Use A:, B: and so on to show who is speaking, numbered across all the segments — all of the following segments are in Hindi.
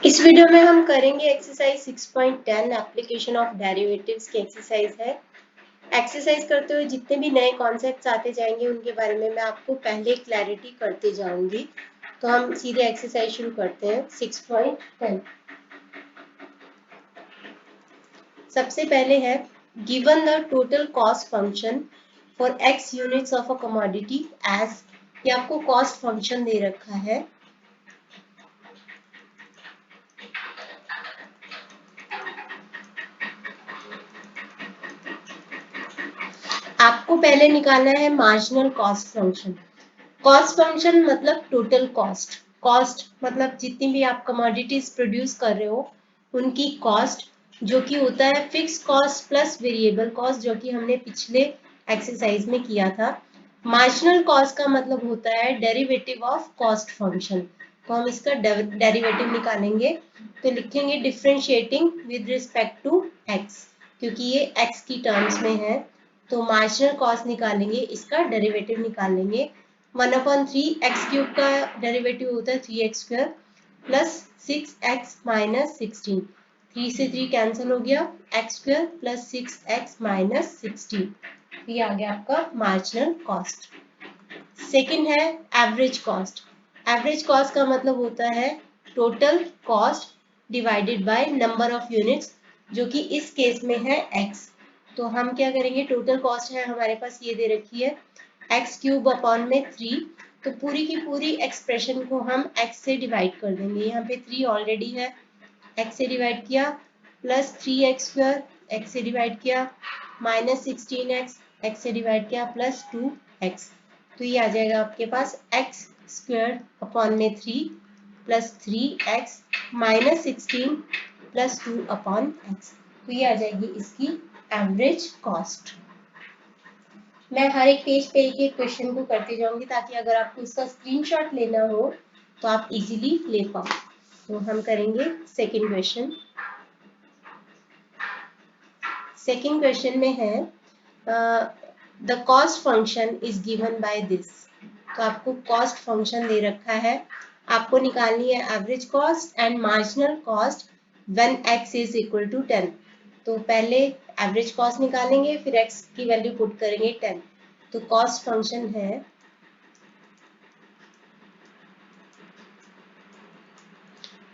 A: इस वीडियो में हम करेंगे एक्सरसाइज 6.10 एप्लीकेशन ऑफ डेरिवेटिव्स की एक्सरसाइज है। एक्सरसाइज करते हुए जितने भी नए कॉन्सेप्ट्स आते जाएंगे उनके बारे में मैं आपको पहले क्लैरिटी करते जाऊंगी। तो हम सीधे एक्सरसाइज शुरू करते हैं। 6.10 सबसे पहले है given the total cost function for x units of a commodity as, ये आपको कॉस्ट फंक्शन दे रखा है। आपको पहले निकालना है marginal cost function. Cost function मतलब टोटल कॉस्ट, कॉस्ट मतलब जितनी भी आप कमोडिटीज प्रोड्यूस कर रहे हो उनकी कॉस्ट, जो कि होता है fix cost plus variable cost, जो कि हमने पिछले एक्सरसाइज में किया था। मार्जिनल कॉस्ट का मतलब होता है डेरिवेटिव ऑफ कॉस्ट फंक्शन। तो हम इसका डेरिवेटिव निकालेंगे, तो लिखेंगे differentiating with respect to x, क्योंकि ये एक्स की टर्म्स में है। तो मार्जिनल कॉस्ट निकालेंगे, इसका डेरिवेटिव निकालेंगे। 1/3 एक्स क्यूब का डेरिवेटिव होता है 3x square plus 6x minus 16। 3 से 3 कैंसिल हो गया, x square plus 6x minus 16। ये आ गया आपका मार्जिनल कॉस्ट। सेकंड है एवरेज कॉस्ट। एवरेज कॉस्ट का मतलब होता है total cost divided by number of units, जो कि इस केस में है x। तो हम क्या करेंगे, टोटल कॉस्ट है हमारे पास ये दे रखी है एक्स क्यूब अपॉन में 3, तो पूरी की पूरी एक्सप्रेशन को हम x से डिवाइड कर देंगे। यहाँ पे 3 ऑलरेडी है, x से डिवाइड किया, प्लस 3x स्क्वायर x से डिवाइड किया, माइनस 16x x से डिवाइड किया, प्लस 2x। तो ये आ जाएगा आपके पास x स्क्वायर अपॉन में 3 plus 3x minus 16 plus 2 upon x। तो ये आ जाएगी इसकी एवरेज कॉस्ट। मैं हर एक पेज पे एक एक क्वेश्चन को करते जाऊंगी, ताकि अगर आपको इसका स्क्रीनशॉट लेना हो तो आप इजीली ले पाओ। तो हम करेंगे सेकंड क्वेश्चन। सेकंड क्वेश्चन में है the cost function is given by this. तो आपको कॉस्ट फंक्शन दे रखा है, आपको निकालनी है average cost and marginal cost when x is equal to 10। तो पहले एवरेज कॉस्ट निकालेंगे, फिर x की वैल्यू पुट करेंगे 10। तो कॉस्ट फंक्शन है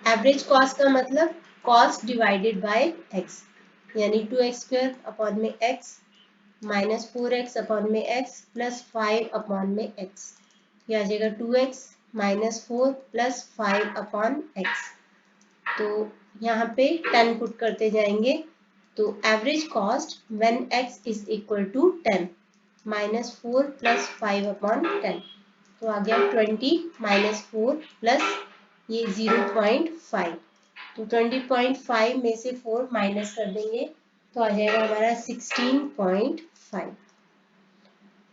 A: एवरेज कॉस्ट का मतलब कॉस्ट डिवाइडेड बाय x, यानी 2x स्क्वायर अपॉन में x माइनस 4x अपॉन में x प्लस 5 अपॉन में x। ये आ जाएगा 2x minus 4 plus 5 upon x। तो यहाँ पे 10 पुट करते जाएंगे, तो average cost when x is equal to 10 minus 4 plus 5 upon 10। तो आ गया 20 माइनस 4 प्लस ये 0.5। तो 20.5 में से 4 माइनस कर देंगे, तो आ जाएगा हमारा 16.5।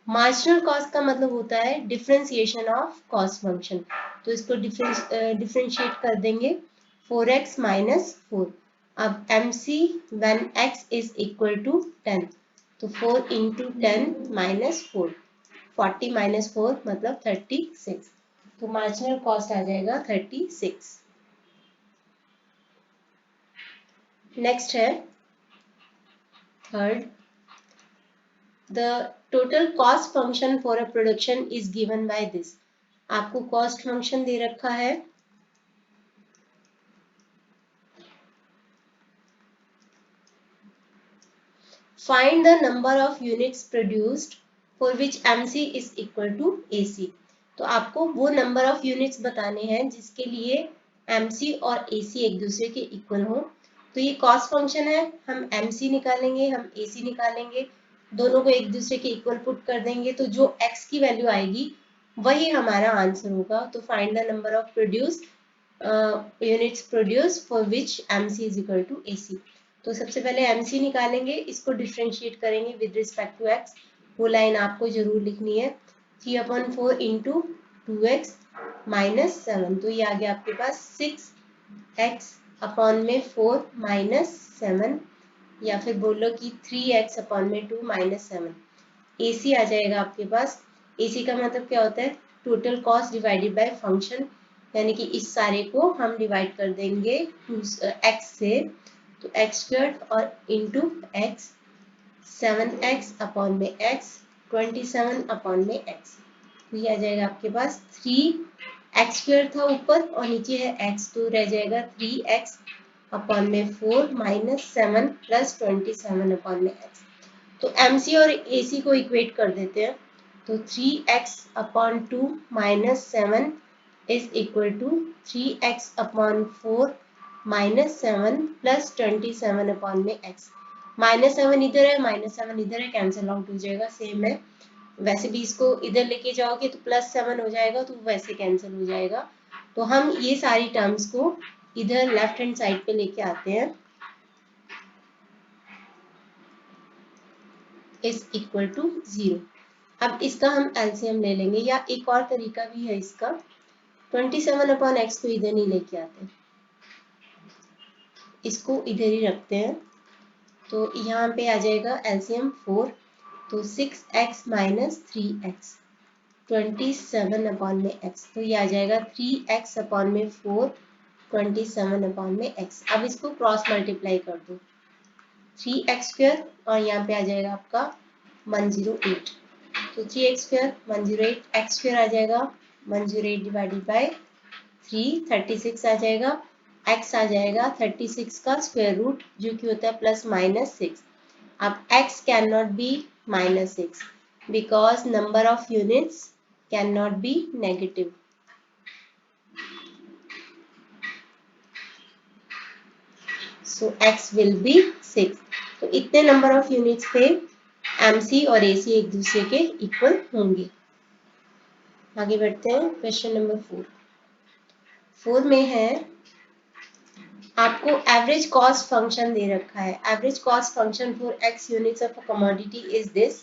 A: मार्जिनल कॉस्ट का मतलब होता है डिफरेंशिएशन ऑफ कॉस्ट फंक्शन। तो इसको डिफरेंशिएट कर देंगे 4x माइनस 4। अब MC when x is equal to 10, तो 4 इंटू 10 माइनस 4, 40 माइनस 4 मतलब 36। तो मार्जिनल कॉस्ट आ जाएगा 36। नेक्स्ट है third, the total cost function for a production is given by this. आपको कॉस्ट फंक्शन दे रखा है, find the number of units produced for which MC is equal to AC। तो आपको वो नंबर ऑफ यूनिट्स बताने हैं जिसके लिए MC और AC एक दूसरे के इक्वल हो। तो ये कॉस्ट फंक्शन है, हम MC निकालेंगे, हम AC निकालेंगे, दोनों को एक दूसरे के इक्वल पुट कर देंगे, तो जो x की वैल्यू आएगी वही हमारा आंसर होगा। तो find the number of produced units produce for which MC is equal to AC। तो सबसे पहले MC निकालेंगे, इसको डिफरेंशिएट करेंगे विद रिस्पेक्ट टू x। वो लाइन आपको जरूर लिखनी है, 3/4 इंटू 2x माइनस 7। तो ये आ गया आपके पास 6x अपॉन में 4 माइनस 7, या फिर बोलो कि 3x अपॉन में 2 माइनस 7। AC आ जाएगा आपके पास। AC का मतलब क्या होता है, total cost divided bye function. यानी कि इस सारे को हम डिवाइड कर देंगे x से, तो एक्स स्क्वायर और इंटू एक्स, 7x अपॉन में x, 27 अपॉन में x। तो ये आ जाएगा आपके पास 3x स्क्वायर था ऊपर और नीचे है x, तो रह जाएगा 3x अपॉन में 4 माइनस 7 प्लस 27 अपॉन में x। तो MC और AC को इक्वेट कर देते हैं, तो 3x upon 2 minus 7 is equal to 3x upon 4 minus 7 plus 27 upon में x। -7 इधर है, -7 इधर है, कैंसिल आउट हो जाएगा, सेम है। वैसे भी इसको इधर लेके जाओगे तो +7 हो जाएगा, तो वैसे कैंसिल हो जाएगा। तो हम ये सारी टर्म्स को इधर लेफ्ट हैंड साइड पे लेके आते हैं, इज इक्वल टू 0। अब इसका हम एलसीएम ले लेंगे, या एक और तरीका भी है इसका, 27 अपॉन एक्स को इधर नहीं लेके आते, इसको इधर ही रखते हैं। तो यहाँ पे आ जाएगा एलसीएम 4, तो 6x माइनस 3x, 27 अपॉन में x, तो ये आ जाएगा 3x अपॉन में 4, 27 अपॉन में x। अब इसको क्रॉस मल्टीप्लाई कर दो, 3x स्क्वायर और यहाँ पे आ जाएगा आपका 108, तो 3x स्क्वायर 108, x स्क्वायर आ जाएगा 108 डिवाइडेड बाय 3, 36 आ जाएगा, x आ जाएगा 36 का स्क्वायर रूट, जो कि होता है +-6। अब x can not B -6 because number of units can not be negative. So x will be 6। तो इतने नंबर ऑफ यूनिट्स पे MC और AC एक दूसरे के इक्वल होंगे। आगे बढ़ते हैं, क्वेश्चन नंबर 4 में है, आपको एवरेज कॉस्ट फंक्शन दे रखा है। Average cost function for x units of a commodity is this,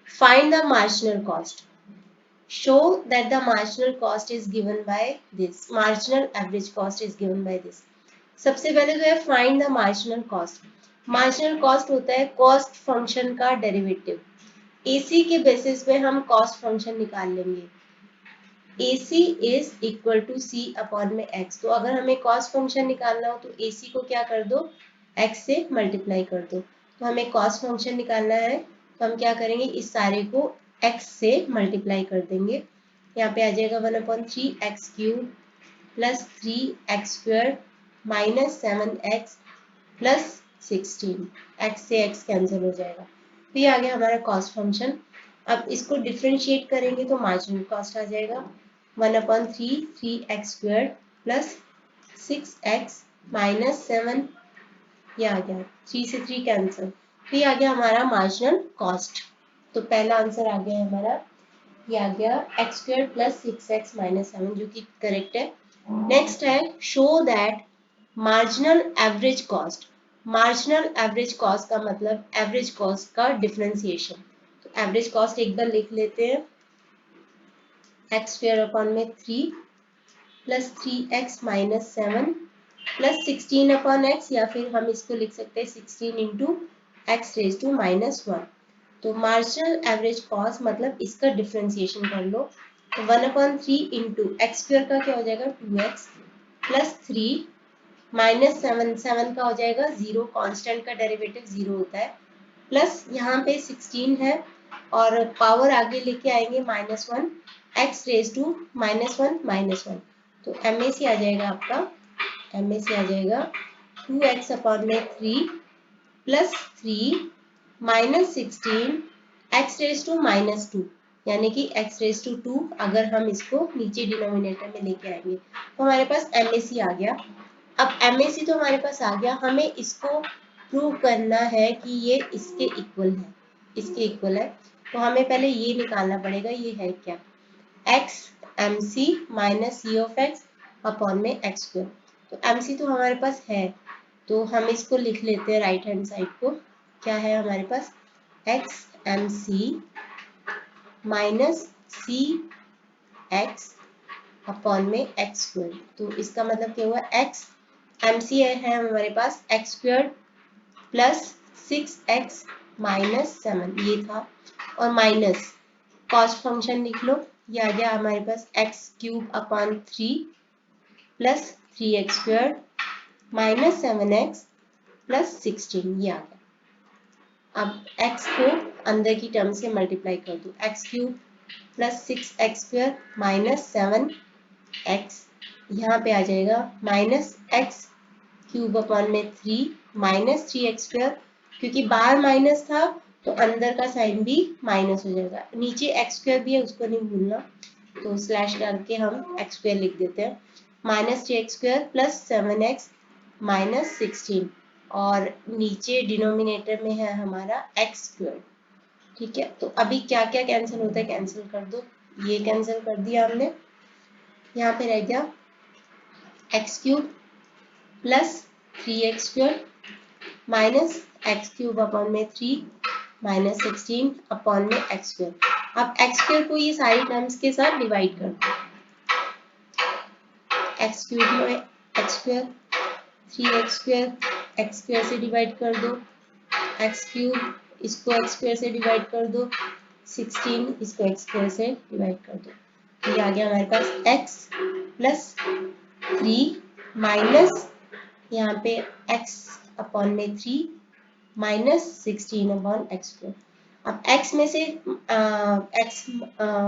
A: find the marginal cost, show that the marginal cost is given by this, marginal average cost is given by this। सबसे पहले तो है find the marginal cost. Marginal cost होता है कॉस्ट फंक्शन का डेरिवेटिव। AC के बेसिस पे हम कॉस्ट फंक्शन निकाल लेंगे, AC is equal to C upon में x। तो अगर हमें कॉस्ट फंक्शन निकालना हो तो AC को क्या कर दो, x से मल्टीप्लाई कर दो। तो हमें कॉस्ट फंक्शन निकालना है, तो हम क्या करेंगे, इस सारे को x से मल्टीप्लाई कर देंगे। यहाँ पे आ जाएगा 1/3 x³ plus 3x square minus 7x plus 16, x से x कैंसिल हो जाएगा। तो ये आ गया हमारा कॉस्ट फंक्शन। अब इसको डिफ्रेंशिएट करेंगे तो मार्जिनल कॉस्ट आ जाएगा 1/3 3x square plus 6x minus 7, ये आ गया, 3 से 3 कैंसिल, तो ये आ गया हमारा मार्जिनल कॉस्ट। तो पहला आंसर आ गया हमारा, ये आ गया x square plus 6x minus 7, जो कि करेक्ट है। नेक्स्ट है, show that marginal average cost. Marginal average cost का मतलब एवरेज कॉस्ट का डिफरेंशिएशन। तो एवरेज कॉस्ट एक बार लिख लेते हैं, एक्स स्क्वायर अपॉन में 3 plus 3x minus 7 plus 16 upon x, या फिर हम इसको लिख सकते हैं 16 इंटू एक्स रेज टू -1। तो मार्जिनल एवरेज कॉस्ट मतलब इसका डिफरेंशिएशन कर लो, तो 1/3 इंटू एक्स स्क्वायर का क्या हो जाएगा 2x प्लस 3 माइनस 7 का हो जाएगा 0, कांस्टेंट का डेरिवेटिव 0 होता है, प्लस यहाँ पे 16 है और पावर आगे लेके आएंगे -1, x रेज टू -1, तो MAC आ जाएगा आपका, MAC आ जाएगा 2x अपॉन में 3 plus 3 minus 16 x raise to -2, यानी कि x रेज टू 2 अगर हम इसको नीचे डिनोमिनेटर में लेके आएंगे तो हमारे पास MAC आ गया। अब MAC तो हमारे पास आ गया, हमें इसको प्रूव करना है कि ये इसके इक्वल है, इसके इक्वल है। तो हमें पहले ये निकालना पड़ेगा, ये है क्या, x MC minus C of x upon में x स्क्वायर। तो MC तो हमारे पास है, तो हम इसको लिख लेते हैं राइट हैंड साइड को, क्या है हमारे पास x MC minus C x upon में x स्क्वायर। तो इसका मतलब क्या हुआ, x MC है हमारे पास x square plus 6x minus 7, ये था, और माइनस कॉस्ट फंक्शन लिख लो, ये आ गया हमारे पास x³ upon 3 plus 3x² minus 7x plus 16, ये आ गया। अब x को अंदर की टर्म से मल्टीप्लाई कर दो, x³ plus 6x² minus 7x, यहाँ पे आ जाएगा माइनस x³ अपॉन में 3 माइनस 3x², क्योंकि बाहर माइनस था तो अंदर का साइन भी माइनस हो जाएगा। नीचे x² भी है, उसको नहीं भूलना, तो स्लैश डाल के हम x² लिख देते हैं। Minus 3x² plus 7x minus 16, और नीचे डिनोमिनेटर में है हमारा x²। ठीक है, तो अभी क्या क्या कैंसिल होता है, कैंसिल कर दो। ये कैंसिल कर दिया हमने, यहाँ पे रह गया x³ plus 3x² minus x³ upon में 3 माइनस 16 अपॉन में x²। अब x² को ये सारी टर्म्स के साथ डिवाइड कर दो, x³ में x², 3x² x² से डिवाइड कर दो, x³ इसको x² से डिवाइड कर दो, 16 इसको x² से डिवाइड कर दो। तो ये आ गया हमारे पास x प्लस 3 माइनस यहाँ पे x अपॉन में 3 माइनस 16 अपॉन x²। अब x में से x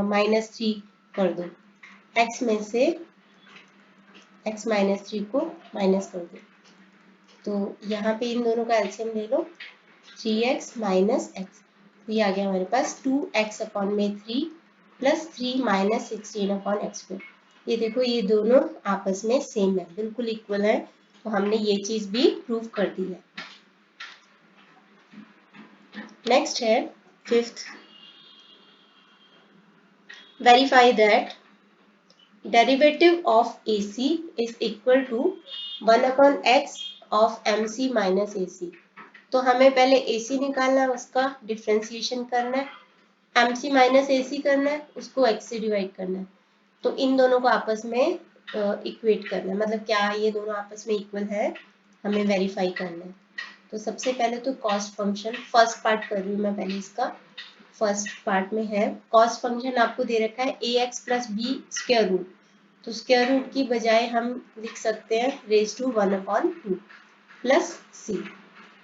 A: माइनस 3 कर दो, x में से x माइनस 3 को माइनस कर दो, तो यहाँ पे इन दोनों का एलसीएम ले लो, 3x माइनस x, तो ये आ गया हमारे पास 2x अपॉन में 3 प्लस 3 माइनस 16 अपॉन x²। ये देखो ये दोनों आपस में सेम है, बिल्कुल इक्वल है, तो हमने ये चीज भी प्रूव कर दी है। नेक्स्ट है fifth, verify that derivative of AC is equal to 1 upon x of MC minus AC। तो हमें पहले AC निकालना है, उसका डिफ्रेंसिएशन करना है, MC माइनस AC करना है, उसको x से डिवाइड करना है, तो इन दोनों को आपस में इक्वेट करना है, मतलब क्या ये दोनों आपस में इक्वल है, हमें वेरीफाई करना है। तो सबसे पहले तो कॉस्ट फंक्शन, फर्स्ट पार्ट कर रही हूँ मैं पहले इसका। फर्स्ट पार्ट में है कॉस्ट फंक्शन, आपको दे रखा है ax plus b square root, तो स्क्वायर रूट की बजाय हम लिख सकते हैं raise to 1 upon 2 plus c।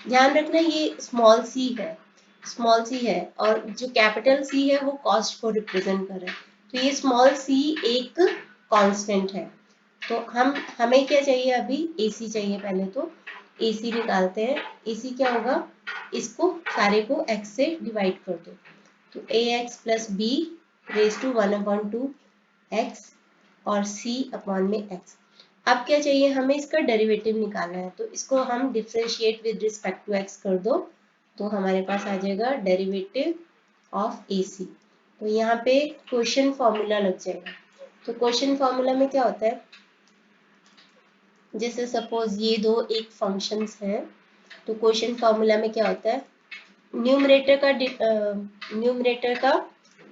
A: ध्यान रखना ये स्मॉल c है और जो कैपिटल C है वो कॉस्ट को रिप्रेजेंट कर रहा है, तो ये स्मॉल c एक कांस्टेंट है। तो हमें क्या चाहिए, अभी AC चाहिए, पहले तो AC निकालते हैं। AC क्या होगा, इसको सारे को x से डिवाइड कर दो, तो ax plus b raise to 1 upon 2 x और c अपॉन में x। अब क्या चाहिए, हमें इसका डेरिवेटिव निकालना है, तो इसको हम differentiate with respect to x कर दो, तो हमारे पास आ जाएगा डेरिवेटिव ऑफ AC। तो यहाँ पे क्वेश्चन फॉर्मूला लग जाएगा। तो क्वेश्चन फॉर्मूला में क्या होता है, जैसे सपोज ये दो एक फंक्शंस हैं, तो क्वेश्चन फॉर्मूला में क्या होता है, न्यूमरेटर का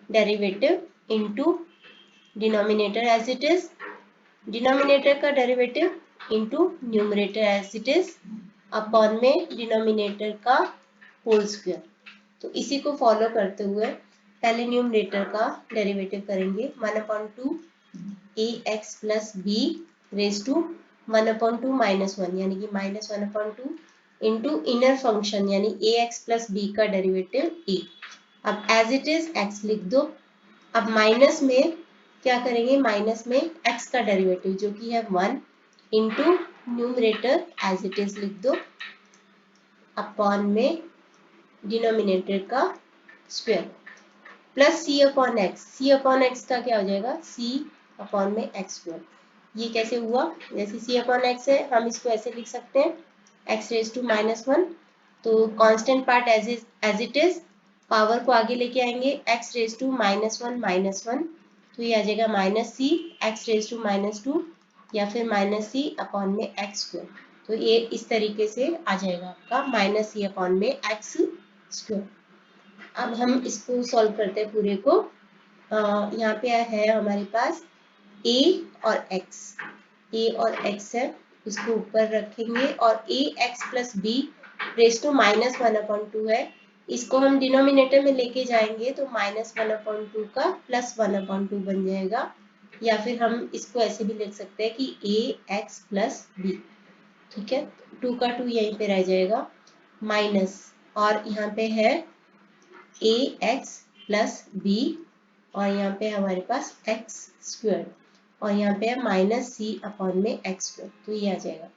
A: derivative into denominator as it is, denominator का derivative into numerator as it is upon में डिनोमिनेटर का होल स्क्वायर। तो इसी को फॉलो करते हुए पहले न्यूमरेटर का डेरिवेटिव करेंगे, 1 upon 2 ax plus b raise to 1 upon 2 minus 1, यानी कि minus 1 upon 2 into inner function यानी ax प्लस b का डेरिवेटिव a। अब एज इट इज x लिख दो। अब माइनस में क्या करेंगे, माइनस में x का डेरिवेटिव जो कि है 1 into numerator as it is लिख दो अपॉन में डिनोमिनेटर का square plus c upon x, c upon x का क्या हो जाएगा, c अपॉन में एक्स स्क्वायर। ये कैसे हुआ, जैसे c अपॉन एक्स है हम इसको ऐसे लिख सकते हैं x रेज टू माइनस 1, तो constant part as it is, power को आगे लेके आएंगे x रेज टू माइनस 1, तो ये आ जाएगा minus c x raise to minus 2 या फिर माइनस c अपॉन में एक्स स्क्वायर। तो ये इस तरीके से आ जाएगा आपका माइनस c अपॉन में एक्स स्क्वायर। अब हम इसको सॉल्व करते हैं पूरे को। यहाँ पे है हमारे पास a और x है, इसको ऊपर रखेंगे, और ax plus b raise to minus 1 upon 2 है, इसको हम डिनोमिनेटर में लेके जाएंगे तो माइनस 1 अपॉन 2 का प्लस 1 अपॉन 2 बन जाएगा, या फिर हम इसको ऐसे भी लिख सकते हैं कि ए एक्स प्लस बी। ठीक है, 2 का 2 यहीं पे रह जाएगा माइनस, और यहाँ पे है ए एक्स प्लस बी, और यहाँ पे हमारे पास एक्स स्क्वायर, और यहाँ पे है माइनस सी अपॉन में एक्स स्क्वायर, तो ये आ जाएगा।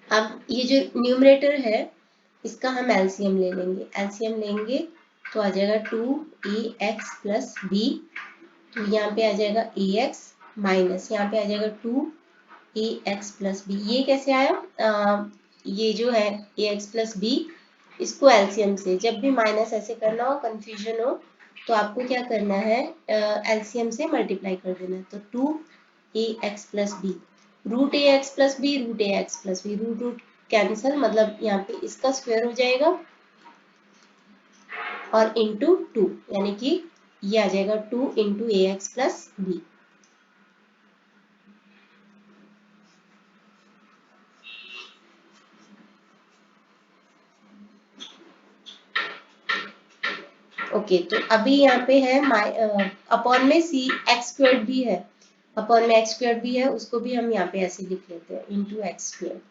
A: अब ये जो न्यूमरेटर है इसका हम एलसीएम ले लेंगे, एलसीएम लेंगे तो आ जाएगा 2ax प्लस बी, तो यहाँ पे आ जाएगा ax माइनस, यहाँ पे आ जाएगा 2ax प्लस बी। ये कैसे आया? ये जो है ax प्लस बी, इसको एलसीएम से, जब भी माइनस ऐसे करना हो, कंफ्यूजन हो, तो आपको क्या करना है, एलसीएम से मल्टीप्लाई कर देना है। तो 2ax plus B, root A x plus B, root A x plus B, root root cancel, मतलब यहाँ पे इसका स्क्वायर हो जाएगा और इंटू 2, यानी कि ये आ जाएगा 2 इंटू ए एक्स प्लस बी। ओके, तो अभी यहाँ पे है अपॉन में सी एक्स स्क्वायर भी है, अपॉन में एक्स स्क्वायर भी है, उसको भी हम यहाँ पे ऐसे लिख लेते हैं इंटू एक्स स्क्वायर,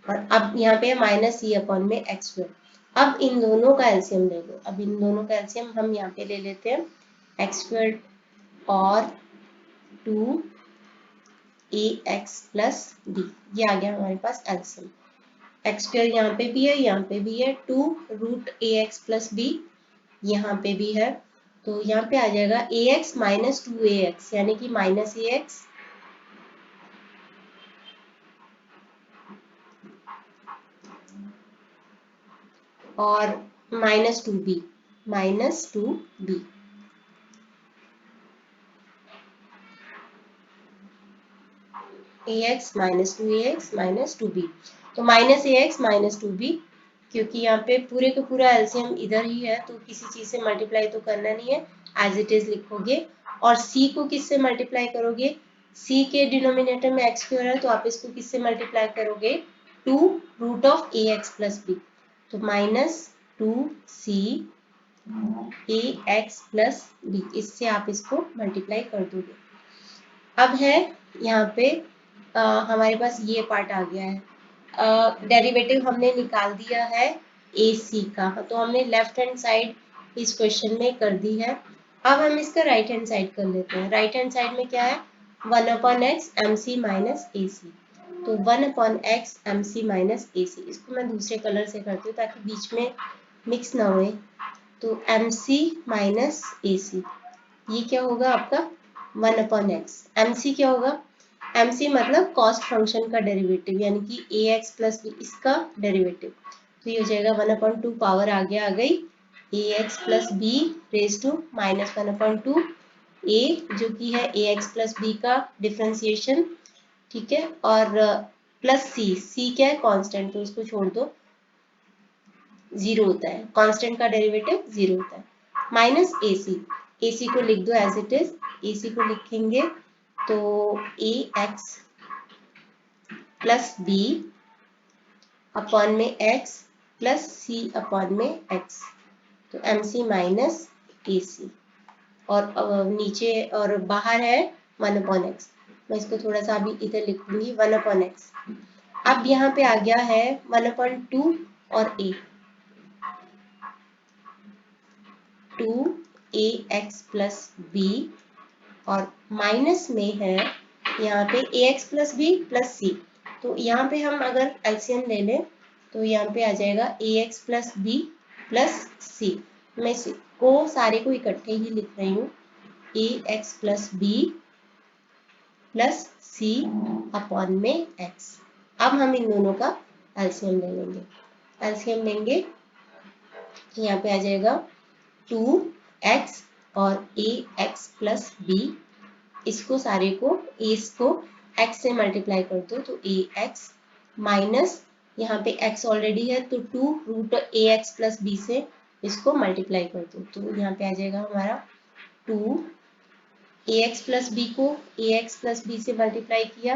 A: और अब यहाँ पे माइनस सी अपॉन में एक्स स्क्वायर। अब इन दोनों का एलसीएम ले लो, अब इन दोनों का एलसीएम हम यहाँ पे ले लेते हैं, एक्स स्क्वायर और 2 ए एक्स प्लस बी, ये आ गया हमारे पास एलसीएम। एक्स स्क्वायर यहाँ पे भी है, यहाँ पे भी है, 2 root A x plus B यहाँ पे भी है, तो यहाँ पे आ जाएगा ए एक्स माइनस 2ax, यानी कि माइनस ए एक्स और minus 2b, minus 2b, ax minus 2ax minus 2b, तो माइनस ax माइनस 2b, क्योंकि यहाँ पे पूरे का पूरा एलसीएम इधर ही है, तो किसी चीज से मल्टीप्लाई तो करना नहीं है, एज इट इज लिखोगे। और c को किससे मल्टीप्लाई करोगे? c के डिनोमिनेटर में x स्क्वायर है, तो आप इसको किससे मल्टीप्लाई करोगे? 2 root of a x plus b, तो minus 2c a x plus b, इससे आप इसको मल्टीप्लाई कर दोगे। अब है यहाँ पे हमारे पास ये पार्ट आ गया है, डेरिवेटिव हमने निकाल दिया है ए सी का, तो हमने लेफ्ट हैंड साइड इस क्वेश्चन में कर दी है। अब हम इसका राइट हैंड साइड कर लेते हैं। राइट हैंड साइड में क्या है? 1 upon X M C minus A C, तो 1 upon X M C minus A C, इसको मैं दूसरे कलर से करती हूँ ताकि बीच में मिक्स ना होए। तो एम सी माइनस ए सी, ये क्या होगा आपका? 1 अपॉन एक्स, एम सी क्या होगा? एम सी मतलब कॉस्ट फंक्शन का डेरिवेटिव, यानी कि ए एक्स प्लस बी, इसका डेरिवेटिव, तो ये हो जाएगा 1/2 पावर आगे आ गई A x plus B raise to minus 1/2 A, जो कि है ए एक्स प्लस बी का डिफ्रेंसिएशन, ठीक है, और प्लस सी, सी क्या है? कांस्टेंट, तो इसको छोड़ दो, जीरो होता है, कांस्टेंट का डेरिवेटिव जीरो होता है, माइनस ए सी, ए सी को लिख दो एज इट इज, ए सी को लिखेंगे तो ए एक्स प्लस बी अपॉन में x प्लस सी अपॉन में x, तो एम सी माइनस ए सी, और नीचे और बाहर है 1 अपॉन एक्स, मैं इसको थोड़ा सा अभी इधर लिखूंगी 1 अपॉन एक्स। अब यहाँ पे आ गया है 1/2 और a, 2 ax प्लस बी, और माइनस में है यहाँ पे ax प्लस बी प्लस सी, तो यहाँ पे हम अगर एलसीएम ले लें तो यहाँ पे आ जाएगा ax प्लस बी प्लस सी, मैं इसको सारे को इकट्ठे ही लिख रही हूँ, ax प्लस बी प्लस सी अपॉन में x। अब हम इन दोनों का एलसीएम ले लेंगे, एलसीएम लेंगे तो यहाँ पे आ जाएगा 2x और ax प्लस बी, इसको सारे को एस को x से मल्टीप्लाई कर दो, तो ax माइनस यहाँ पे x ऑलरेडी है, तो 2 root A x plus B से इसको मल्टीप्लाई कर दो, तो यहाँ पे आ जाएगा हमारा 2 ए एक्स प्लस बी को ए एक्स प्लस बी से मल्टीप्लाई किया,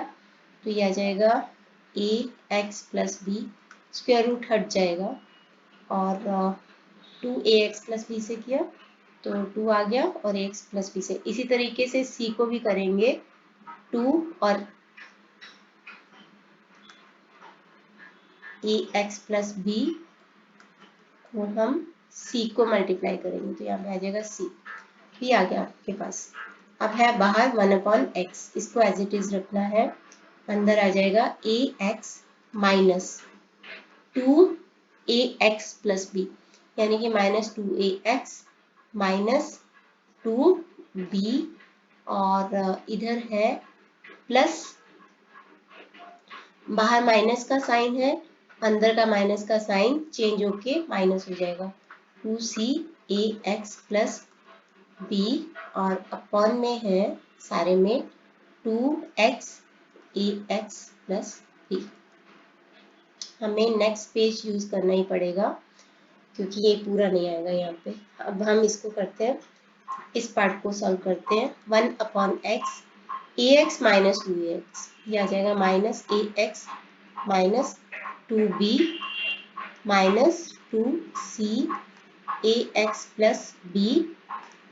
A: तो ये आ जाएगा A x plus B, square root हट जाएगा, और 2 ए एक्स प्लस बी से किया तो 2 आ गया और x प्लस बी से। इसी तरीके से c को भी करेंगे, 2 और ax प्लस बी को हम c को मल्टीप्लाई करेंगे, तो यहाँ पे आ जाएगा c भी आ गया आपके पास। अब है बाहर 1/x, इसको एज इट इज रखना है, अंदर आ जाएगा ax minus 2ax plus B, यानी कि माइनस 2ax माइनस 2b, और इधर है प्लस, बाहर माइनस का साइन है, अंदर का माइनस का साइन चेंज होके माइनस हो जाएगा, 2cax प्लस बी, और अपॉन में है सारे में 2x ax प्लस बी। हमें नेक्स्ट पेज यूज करना ही पड़ेगा क्योंकि ये पूरा नहीं आएगा यहाँ पे। अब हम इसको करते हैं, इस पार्ट को सॉल्व करते हैं। 1/x ax माइनस 2ax, ये आ जाएगा minus ax minus 2b minus 2c ax plus b,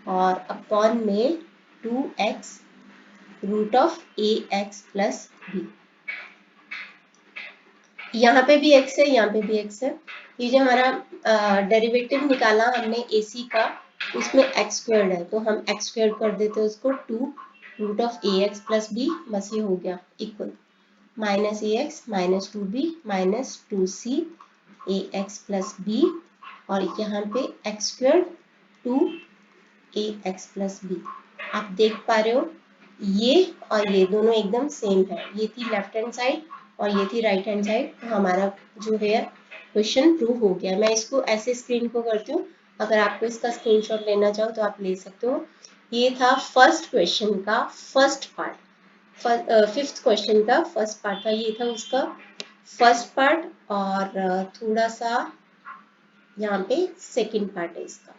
A: और अपॉन में 2x root of ax plus b। यहाँ पे भी x है, यहाँ पे भी x है। ये जो हमारा डेरिवेटिव निकाला हमने ac का, उसमें x स्क्वायर्ड है, तो हम x स्क्वायर्ड कर देते हैं उसको, 2 root of ax plus b, बस ये हो गया equal minus ax minus 2b minus 2c ax plus b, और यहाँ पे x squared 2ax plus b। आप देख पा रहे हो ये और ये दोनों एकदम सेम है, ये थी लेफ्ट हैंड साइड और ये थी राइट हैंड साइड, तो हमारा जो है क्वेश्चन प्रूव हो गया। मैं इसको ऐसे स्क्रीन को करती हूँ, अगर आपको इसका स्क्रीनशॉट लेना चाहो तो आप ले सकते हो। ये था फर्स्ट क्वेश्चन का फर्स्ट पार्ट, फिफ्थ क्वेश्चन का फर्स्ट पार्ट था, ये था उसका फर्स्ट पार्ट, और थोड़ा सा यहाँ पे सेकंड पार्ट है इसका।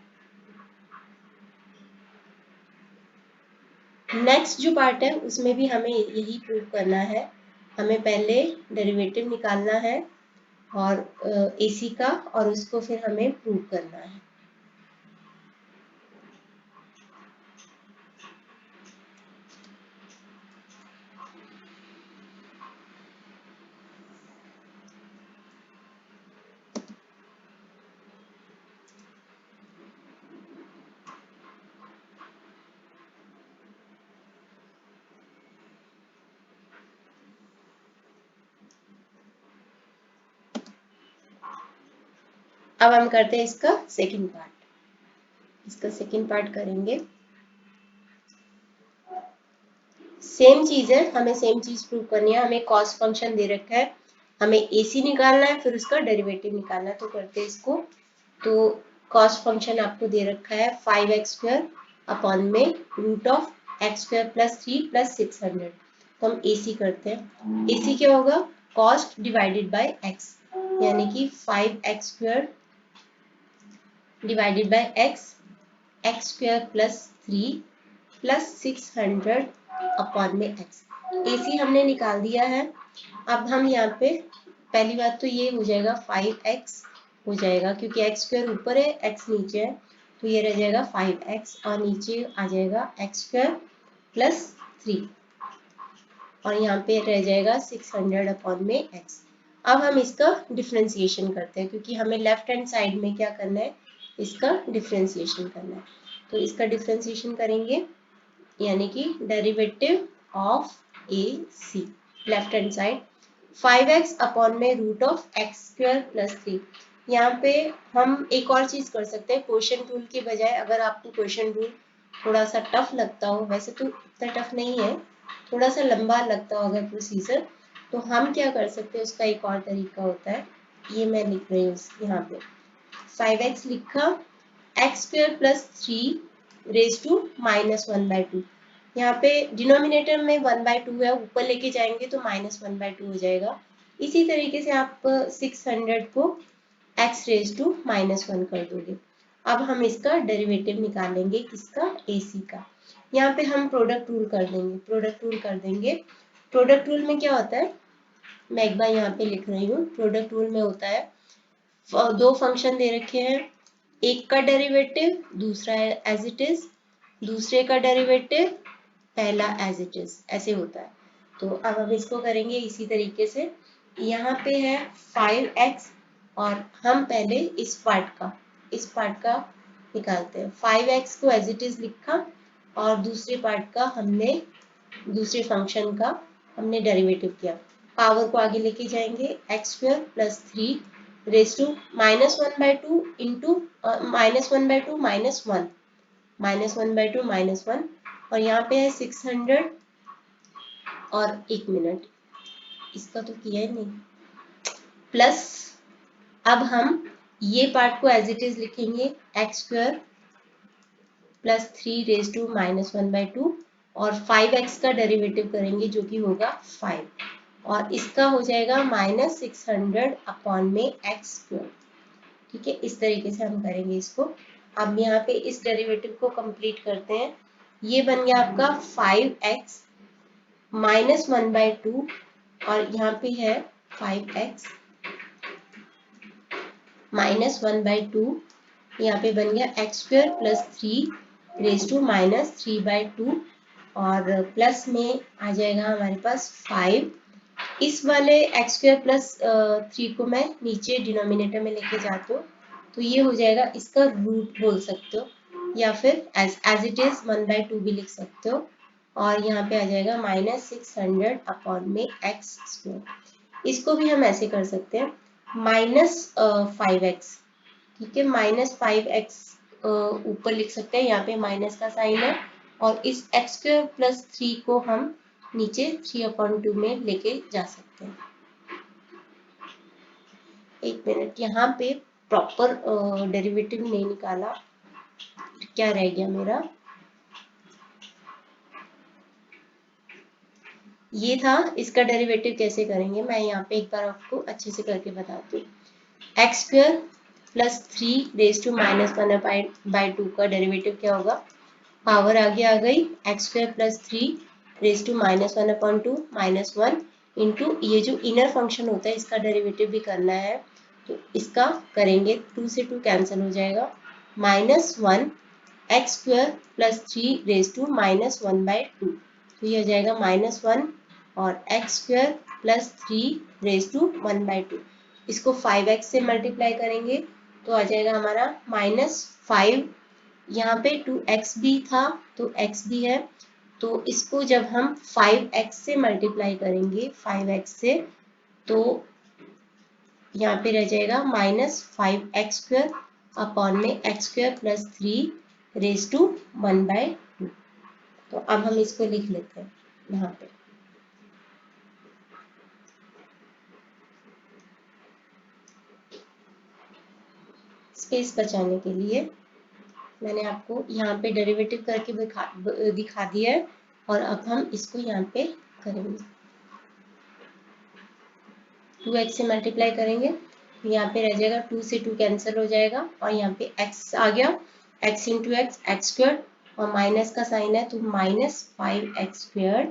A: नेक्स्ट जो पार्ट है उसमें भी हमें यही प्रूव करना है, हमें पहले डेरिवेटिव निकालना है और AC का, और उसको फिर हमें प्रूव करना है। अब हम करते हैं इसका सेकंड पार्ट, इसका सेकंड पार्ट करेंगे। सेम चीज है, हमें सेम चीज प्रूव करनी है। हमें कॉस फंक्शन दे रखा है, हमें AC निकालना है, फिर उसका डेरिवेटिव निकालना है, तो करते हैं इसको। तो कॉस फंक्शन आपको दे रखा है 5x स्क्वायर अपॉन में root of x square plus 3 plus 600, तो हम AC करते हैं। AC क्या होगा, कॉस्ट डिवाइडेड बाय x, यानी कि 5x square divided by x square plus 3 plus 600 upon में x। AC हमने निकाल दिया है। अब हम यहाँ पे पहली बात तो ये हो जाएगा 5x हो जाएगा, क्योंकि x स्क्वायर ऊपर है x नीचे है, तो ये रह जाएगा 5x, और नीचे आ जाएगा x स्क्वायर प्लस 3, और यहाँ पे रह जाएगा 600 अपॉन में x। अब हम इसका डिफ्रेंसिएशन करते हैं, क्योंकि हमें लेफ्ट हैंड साइड में क्या करना है, इसका डिफ्रेंसिएशन करना है। तो इसका डिफ्रेंसिएशन करेंगे, यानी कि derivative of AC left hand side 5x upon में root of x square plus 3। यहाँ पे हम एक और चीज कर सकते हैं, क्वेश्चन रूल के बजाय, अगर आपको क्वेश्चन रूल थोड़ा सा टफ लगता हो, वैसे तो इतना टफ नहीं है, थोड़ा सा लंबा लगता हो अगर प्रोसीजर, तो हम क्या कर सकते हैं, उसका एक और तरीका होता है, ये मैं लिख रही हूँ यहाँ पे 5x लिखा, x square plus 3 raise to -1/2। यहाँ पे डिनोमिनेटर में 1/2 है, ऊपर लेके जाएंगे तो -1/2 हो जाएगा। इसी तरीके से आप 600 को x रेज टू -1 कर दोगे। अब हम इसका डेरिवेटिव निकालेंगे, किसका, AC का। यहाँ पे हम प्रोडक्ट रूल कर देंगे, प्रोडक्ट रूल कर देंगे। प्रोडक्ट रूल में क्या होता है, मैं एक बार यहाँ पे लिख रही हूँ। प्रोडक्ट रूल में होता है, दो फंक्शन दे रखे हैं, एक का डेरिवेटिव दूसरा एज इट इज, दूसरे का डेरिवेटिव पहला एज इट इज, ऐसे होता है। तो अब हम इसको करेंगे इसी तरीके से। यहाँ पे है 5x और हम पहले इस पार्ट का निकालते हैं। 5x को एज इट इज लिखा और दूसरे पार्ट का हमने, दूसरे फंक्शन का हमने डेरिवेटिव किया। पावर को आगे लेके जाएंगे, x square plus 3 raise to -1/2 into -1/2 -1, -1/2 -1, और यहाँ पे है 600 और 1 मिनट, इसका तो किया ही नहीं, प्लस अब हम ये पार्ट को एज इट इज लिखेंगे, x square plus 3 raise to -1/2 और 5x का डेरिवेटिव करेंगे जो कि होगा 5, और इसका हो जाएगा -600 अपॉन में एक्स स्क्वायर। ठीक है, इस तरीके से हम करेंगे इसको। अब यहाँ पे इस डेरिवेटिव को कंप्लीट करते हैं। ये बन गया आपका 5x -1/2 और यहाँ पे है 5x -1/2, यहाँ पे बन गया x square plus 3 raise to -3/2 और प्लस में आ जाएगा हमारे पास 5। इस वाले एक्स स्क्वायर प्लस 3 को मैं नीचे डिनोमिनेटर में लेके जाती हूँ, तो ये हो जाएगा, इसका रूट बोल सकते हो या फिर एज इट इज 1/2 भी लिख सकते हो, और यहाँ पे आ जाएगा -600 अपॉन में एक्स स्क्वायर। इसको भी हम ऐसे कर सकते हैं, -5x, ठीक है, -5x ऊपर लिख सकते हैं, यहाँ पे माइनस का साइन है, और इस एक्स स्क्वायर प्लस 3 को हम नीचे 3/2 में लेके जा सकते हैं। एक मिनट, यहाँ पे प्रॉपर डेरिवेटिव नहीं निकाला, क्या रह गया मेरा, ये था, इसका डेरिवेटिव कैसे करेंगे मैं यहाँ पे एक बार आपको अच्छे से करके बताती हूँ। X square plus 3 raise to -1/2 का डेरिवेटिव क्या होगा, पावर आगे आ गई, x square plus 3 raise to -1/2 -1 into ये जो इनर फंक्शन होता है इसका डेरिवेटिव भी करना है, तो इसका करेंगे, 2 से 2 कैंसिल हो जाएगा, -1 x square plus 3 raise to -1/2, तो ये हो जाएगा -1 और x square plus 3 raise to 1/2, इसको 5x से मल्टीप्लाई करेंगे तो आ जाएगा हमारा -5, यहाँ पे 2x भी था तो x भी है, तो इसको जब हम 5x से मल्टीप्लाई करेंगे 5x से, तो यहाँ पे रह जाएगा -5x² अपॉन में x² प्लस 3 रेज टू 1/2। तो अब हम इसको लिख लेते हैं यहाँ पे, स्पेस बचाने के लिए मैंने आपको यहाँ पे डेरिवेटिव करके दिखा दिया है, और अब हम इसको यहाँ पे करेंगे, 2x से मल्टीप्लाई करेंगे, यहाँ पे रह जाएगा, 2 से 2 कैंसिल हो जाएगा, और यहाँ पे x आ गया, x into x x square, और माइनस का साइन है तो -5x²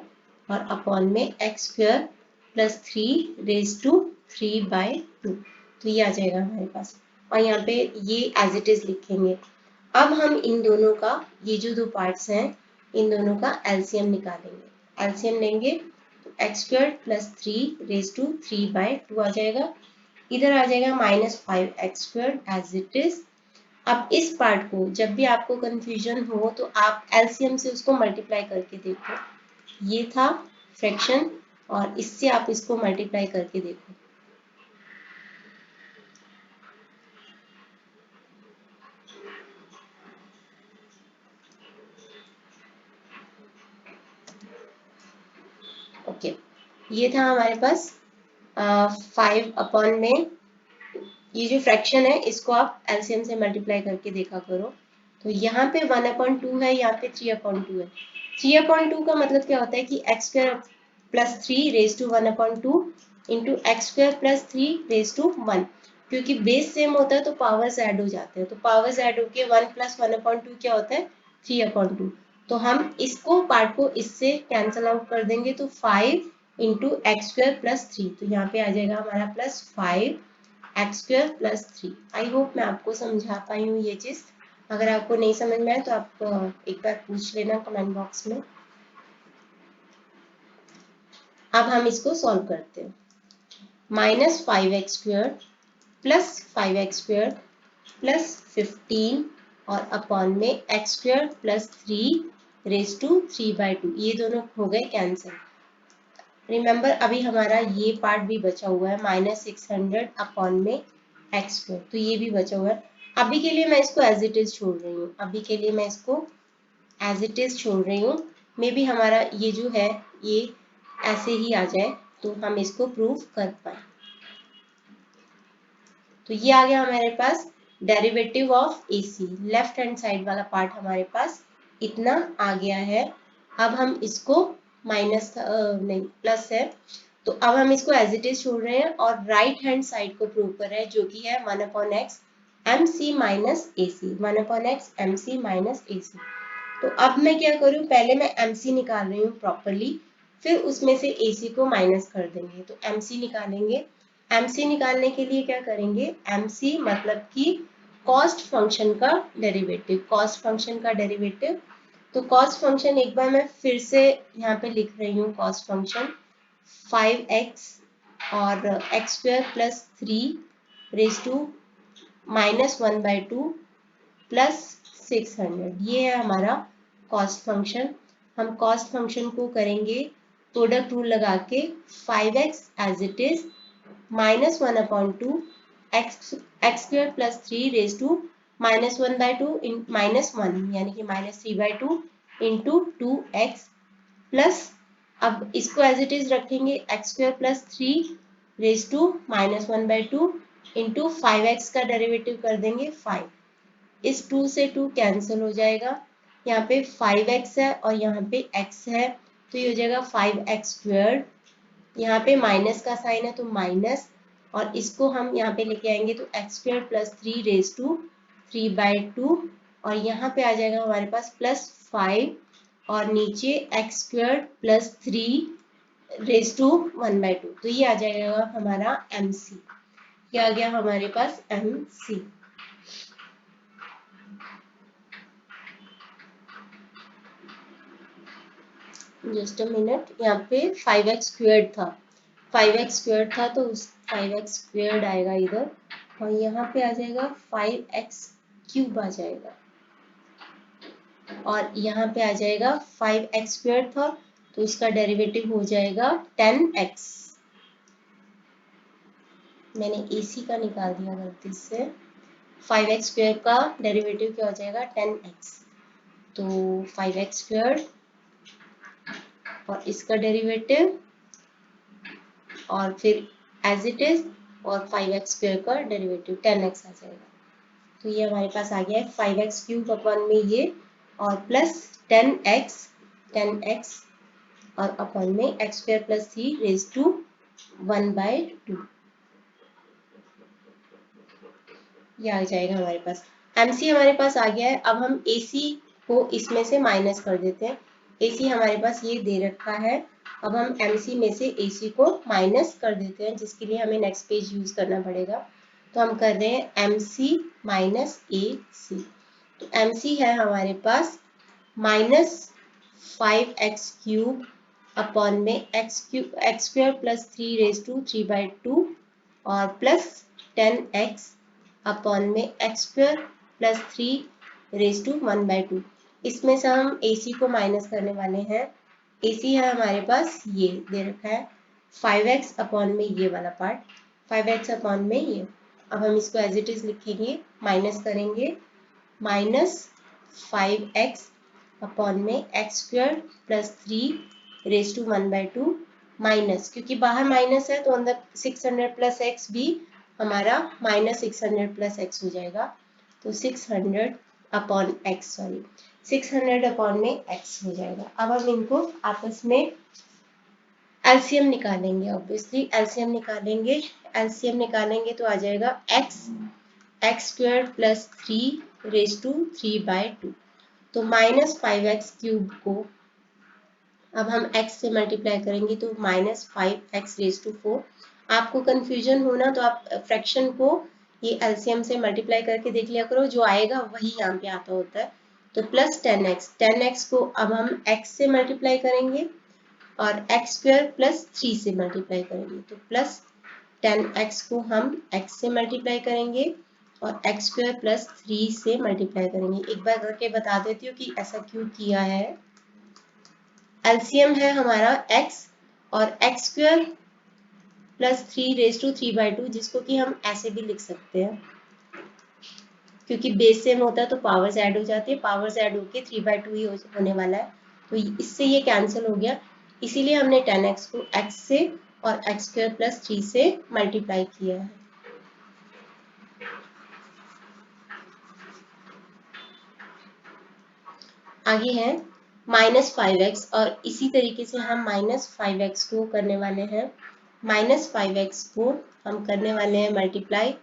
A: और अपॉन में x square plus 3 raise to 3/2, तो ये आ जाएगा हमारे पास, और यहाँ पे ये एज इट इज लिखेंगे। अब हम इन दोनों का, ये जो दो पार्ट्स हैं इन दोनों का एलसीएम निकालेंगे, एलसीएम लेंगे तो x square plus 3 raise to 3/2 आ जाएगा, इधर आ जाएगा -5x² एज इट इज। अब इस पार्ट को जब भी आपको कंफ्यूजन हो तो आप एलसीएम से उसको मल्टीप्लाई करके देखो, ये था फ्रैक्शन और इससे आप इसको मल्टीप्लाई करके देखो, ओके, ये था हमारे पास 5 में, ये जो फ्रैक्शन है इसको आप एलसीएम से मल्टीप्लाई करके देखा करो, तो यहाँ पे 1/2 है, यहाँ पे 3/2 है। 3/2 का मतलब क्या होता है कि x square plus 3 raise to 1/2 into x square plus 3 raise to 1, क्योंकि बेस सेम होता है तो पावर्स ऐड हो जाते हैं, तो पावर्स ऐड होके 1 + 1/2 क्या होता है 3/2, तो हम इसको पार्ट को इससे कैंसल आउट कर देंगे, तो 5 इंटू एक्स स्क्वायर प्लस 3, तो यहाँ पे आ जाएगा हमारा +5 x square plus 3। I hope मैं आपको समझा पाई हूँ ये चीज़। अगर आपको नहीं समझ में आए तो आप एक बार पूछ लेना कमेंट बॉक्स में। अब हम इसको सॉल्व करते हैं। Minus 5x square plus 5x square plus 15 और अपॉन में x square plus 3 raise to 3/2, ये दोनों हो गए कैंसिल। रिमेंबर अभी हमारा ये पार्ट भी बचा हुआ है, -600 अपॉन में एक्स स्क्वायर, तो ये भी बचा हुआ है। अभी के लिए मैं इसको एज इट इज छोड़ रही हूँ, अभी के लिए मैं इसको एज इट इज छोड़ रही हूँ। मे बी हमारा ये जो है ये ऐसे ही आ जाए तो हम इसको प्रूव कर पाए। तो ये आ गया हमारे पास derivative of AC, left hand side वाला पार्ट हमारे पास इतना आ गया है। अब हम इसको माइनस नहीं प्लस है, तो अब हम इसको एज इट इज छोड़ रहे हैं और राइट हैंड साइड को प्रूव कर रहे हैं, जो कि है 1/x MC minus AC, 1/x MC minus AC। तो अब मैं क्या करूँ, पहले मैं MC निकाल रही हूँ प्रॉपरली, फिर उसमें से AC को माइनस कर देंगे। तो MC निकालेंगे। MC निकालने के लिए क्या करेंगे, MC मतलब कि कॉस्ट फंक्शन का डेरिवेटिव, कॉस्ट फंक्शन का डेरिवेटिव। तो कॉस्ट फंक्शन एक बार मैं फिर से यहाँ पे लिख रही हूँ, कॉस्ट फंक्शन 5x और x square plus 3 raise to -1/2 plus 600, ये है हमारा कॉस्ट फंक्शन। हम कॉस्ट फंक्शन को करेंगे प्रोडक्ट रूल लगा के, 5x as it is -1/2 x square plus 3 raise to -1/2 -1 यानी कि -3/2 इंटू 2x प्लस, अब इसको एज इट इज रखेंगे, x square plus 3 raise to -1/2 into 5x का डेरिवेटिव कर देंगे 5। इस 2 से 2 कैंसिल हो जाएगा, यहाँ पे 5x है और यहाँ पे x है, तो ये हो जाएगा 5x स्क्वायर। यहाँ पे माइनस का साइन है तो माइनस, और इसको हम यहाँ पे लेके आएंगे तो x square plus 3 raise to 3/2, और यहाँ पे आ जाएगा हमारे पास प्लस 5 और नीचे x square plus 3 raise to 1/2, तो ये आ जाएगा हमारा MC। ये आ गया हमारे पास MC। जस्ट अ मिनट, यहाँ पे 5x स्क्वायर्ड था, 5x स्क्वायर्ड था तो उस 5x स्क्वायर्ड आएगा इधर, और यहाँ पे आ जाएगा 5x क्यूब आ जाएगा, और यहाँ पे आ जाएगा 5x स्क्वायर्ड था तो इसका डेरिवेटिव हो जाएगा 10x। मैंने AC का निकाल दिया गलती से, 5x स्क्वायर का डेरिवेटिव क्या हो जाएगा 10x, तो 5x स्क्वायर्ड और इसका डेरिवेटिव और फिर एज इट इज और 5x स्क्वायर का डेरिवेटिव 10x आ जाएगा। तो ये हमारे पास आ गया है 5x क्यूब अपॉन में ये, और प्लस 10x और अपॉन में x square plus 3 raise to 1/2, ये आ जाएगा हमारे पास। MC हमारे पास आ गया है। अब हम AC को इसमें से माइनस कर देते हैं। AC हमारे पास ये दे रखा है, अब हम MC में से AC को माइनस कर देते हैं, जिसके लिए हमें नेक्स्ट पेज यूज करना पड़ेगा। तो हम कर रहे हैं MC माइनस AC। तो MC है हमारे पास -5x क्यूब अपॉन में x square plus 3 raise to 3/2 और प्लस 10x अपॉन में x square plus 3 raise to 1/2। इसमें से हम AC को माइनस करने वाले हैं। AC है हमारे पास, ये दे रखा है 5x अपॉन में ये वाला पार्ट, 5x अपॉन में ये। अब हम इसको एज इट इज लिखेंगे, माइनस करेंगे, -5x अपॉन में x square plus 3 raise to 1/2 minus, क्योंकि बाहर माइनस है तो अंदर 600 प्लस एक्स भी हमारा -600 प्लस एक्स हो जाएगा, तो 600 अपॉन एक्स, सॉरी 600 अपॉन में एक्स हो जाएगा। अब हम इनको आपस में एलसीएम निकालेंगे, ऑब्वियसली एलसीएम निकालेंगे। एलसीएम निकालेंगे तो आ जाएगा x square plus 3 raise to 3/2, तो -5x क्यूब को अब हम x से मल्टीप्लाई करेंगे तो -5x रेज टू 4, आपको कंफ्यूजन हो ना तो आप फ्रैक्शन को ये एलसीएम से मल्टीप्लाई करके देख लिया करो, जो आएगा वही यहाँ पे आता होता है। तो प्लस 10x, 10x को अब हम x से मल्टीप्लाई करेंगे और x स्क्वायर प्लस 3 से मल्टीप्लाई करेंगे। तो प्लस 10x को हम x से मल्टीप्लाई करेंगे और x स्क्वायर प्लस 3 से मल्टीप्लाई करेंगे। एक बार करके बता देती हूँ कि ऐसा क्यों किया है। एलसीएम है हमारा x और x square plus 3 raise to 3/2, जिसको कि हम ऐसे भी लिख सकते हैं, क्योंकि बेस सेम होता है तो पावर्स ऐड हो जाती है, पावर्स ऐड होके 3/2 ही होने वाला है, तो इससे ये कैंसिल हो गया। इसीलिए हमने 10x को x से और x स्क्वायर प्लस 3 से मल्टीप्लाई किया है। आगे है -5x और इसी तरीके से हम -5x को करने वाले हैं। -5x को हम करने वाले हैं मल्टीप्लाई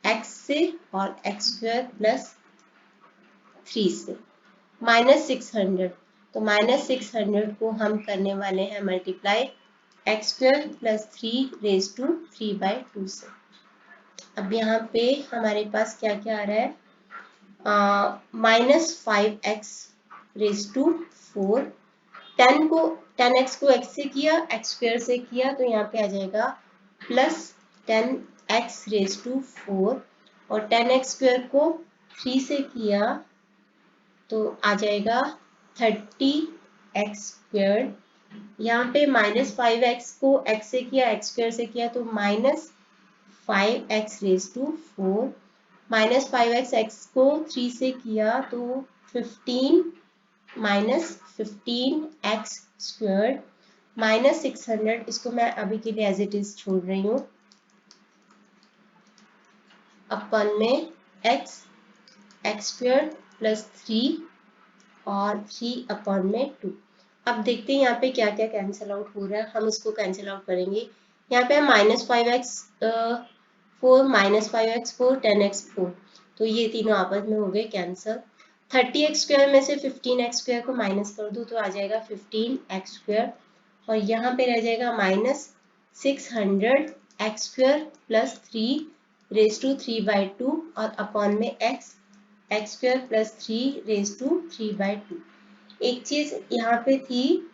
A: x से और x स्क्वायर प्लस 3 से। -600, तो -600 को हम करने वाले हैं multiply x square plus 3 raise to 3/2 से। अब यहाँ पे हमारे पास क्या क्या आ रहा है, -5x रेज टू 4, 10x को x से किया, x स्क्वायर से किया, तो यहाँ पे आ जाएगा प्लस 10x रेज टू 4 और 10x स्क्वायर को 3 से किया तो आ जाएगा 30x स्क्वायर। यहाँ पे -5x को x से किया, x स्क्वायर से किया, तो -5x raise to 4, -5x x को 3 से किया तो 15 -15x स्क्वायर, -600, इसको मैं अभी के लिए एज इट इज छोड़ रही हूँ, अपन में x स्क्वायर प्लस 3 और 3 अपॉन में 2। अब देखते हैं यहाँ पे क्या क्या कैंसिल आउट हो रहा है, हम इसको कैंसिल आउट करेंगे। यहाँ पे -5x 4, -5x 4, 10x 4, तो ये तीनों आपस में हो गए कैंसिल। 30x स्क्वायर में से 15x स्क्वायर को माइनस कर दो तो आ जाएगा 15x स्क्वायर और यहाँ पे रह जाएगा -600x square plus 3 raise to 3/2 और अपॉन में x square plus 3 raise to 3/2। एक चीज यहाँ पे थी,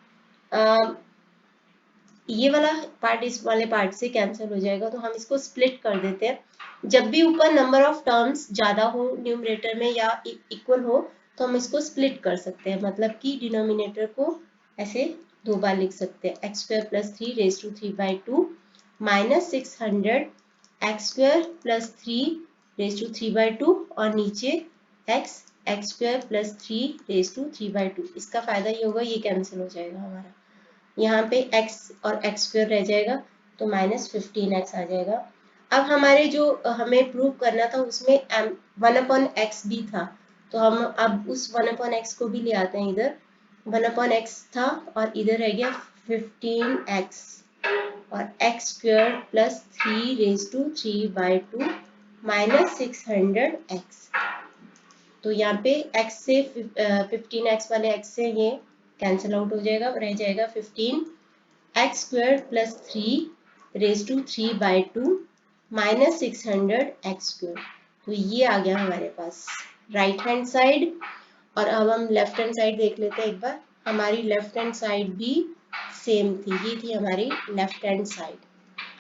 A: ये वाला पार्ट इस वाले पार्ट से कैंसिल हो जाएगा, तो हम इसको स्प्लिट कर देते हैं। जब भी ऊपर नंबर ऑफ टर्म्स ज्यादा हो न्यूमरेटर में या इक्वल हो तो हम इसको स्प्लिट कर सकते हैं, मतलब कि डिनोमिनेटर को ऐसे दो बार लिख सकते हैं, x square plus 3 raise to 3/2 -600 x square plus 3 raise to 3/2 और नीचे x square plus 3 raise to 3/2। इसका फायदा ये होगा, ये कैंसिल हो जाएगा हमारा, यहाँ पे x और x स्क्वायर रह जाएगा तो -15x आ जाएगा। अब हमारे जो हमें प्रूव करना था उसमें 1/x भी था, तो हम अब उस 1/x को भी ले आते हैं इधर। 1/x था और इधर रह गया 15x और x square plus 3 raise to 3/2 -600x। तो यहाँ पे x से 15x वाले x से ये कैंसिल आउट हो जाएगा, रह जाएगा 15x square plus 3 raise to 3/2 -600x square. तो ये आ गया हमारे पास राइट हैंड साइड। और अब हम लेफ्ट हैंड साइड देख लेते हैं एक बार। हमारी लेफ्ट हैंड साइड भी सेम थी, ये थी हमारी लेफ्ट हैंड साइड।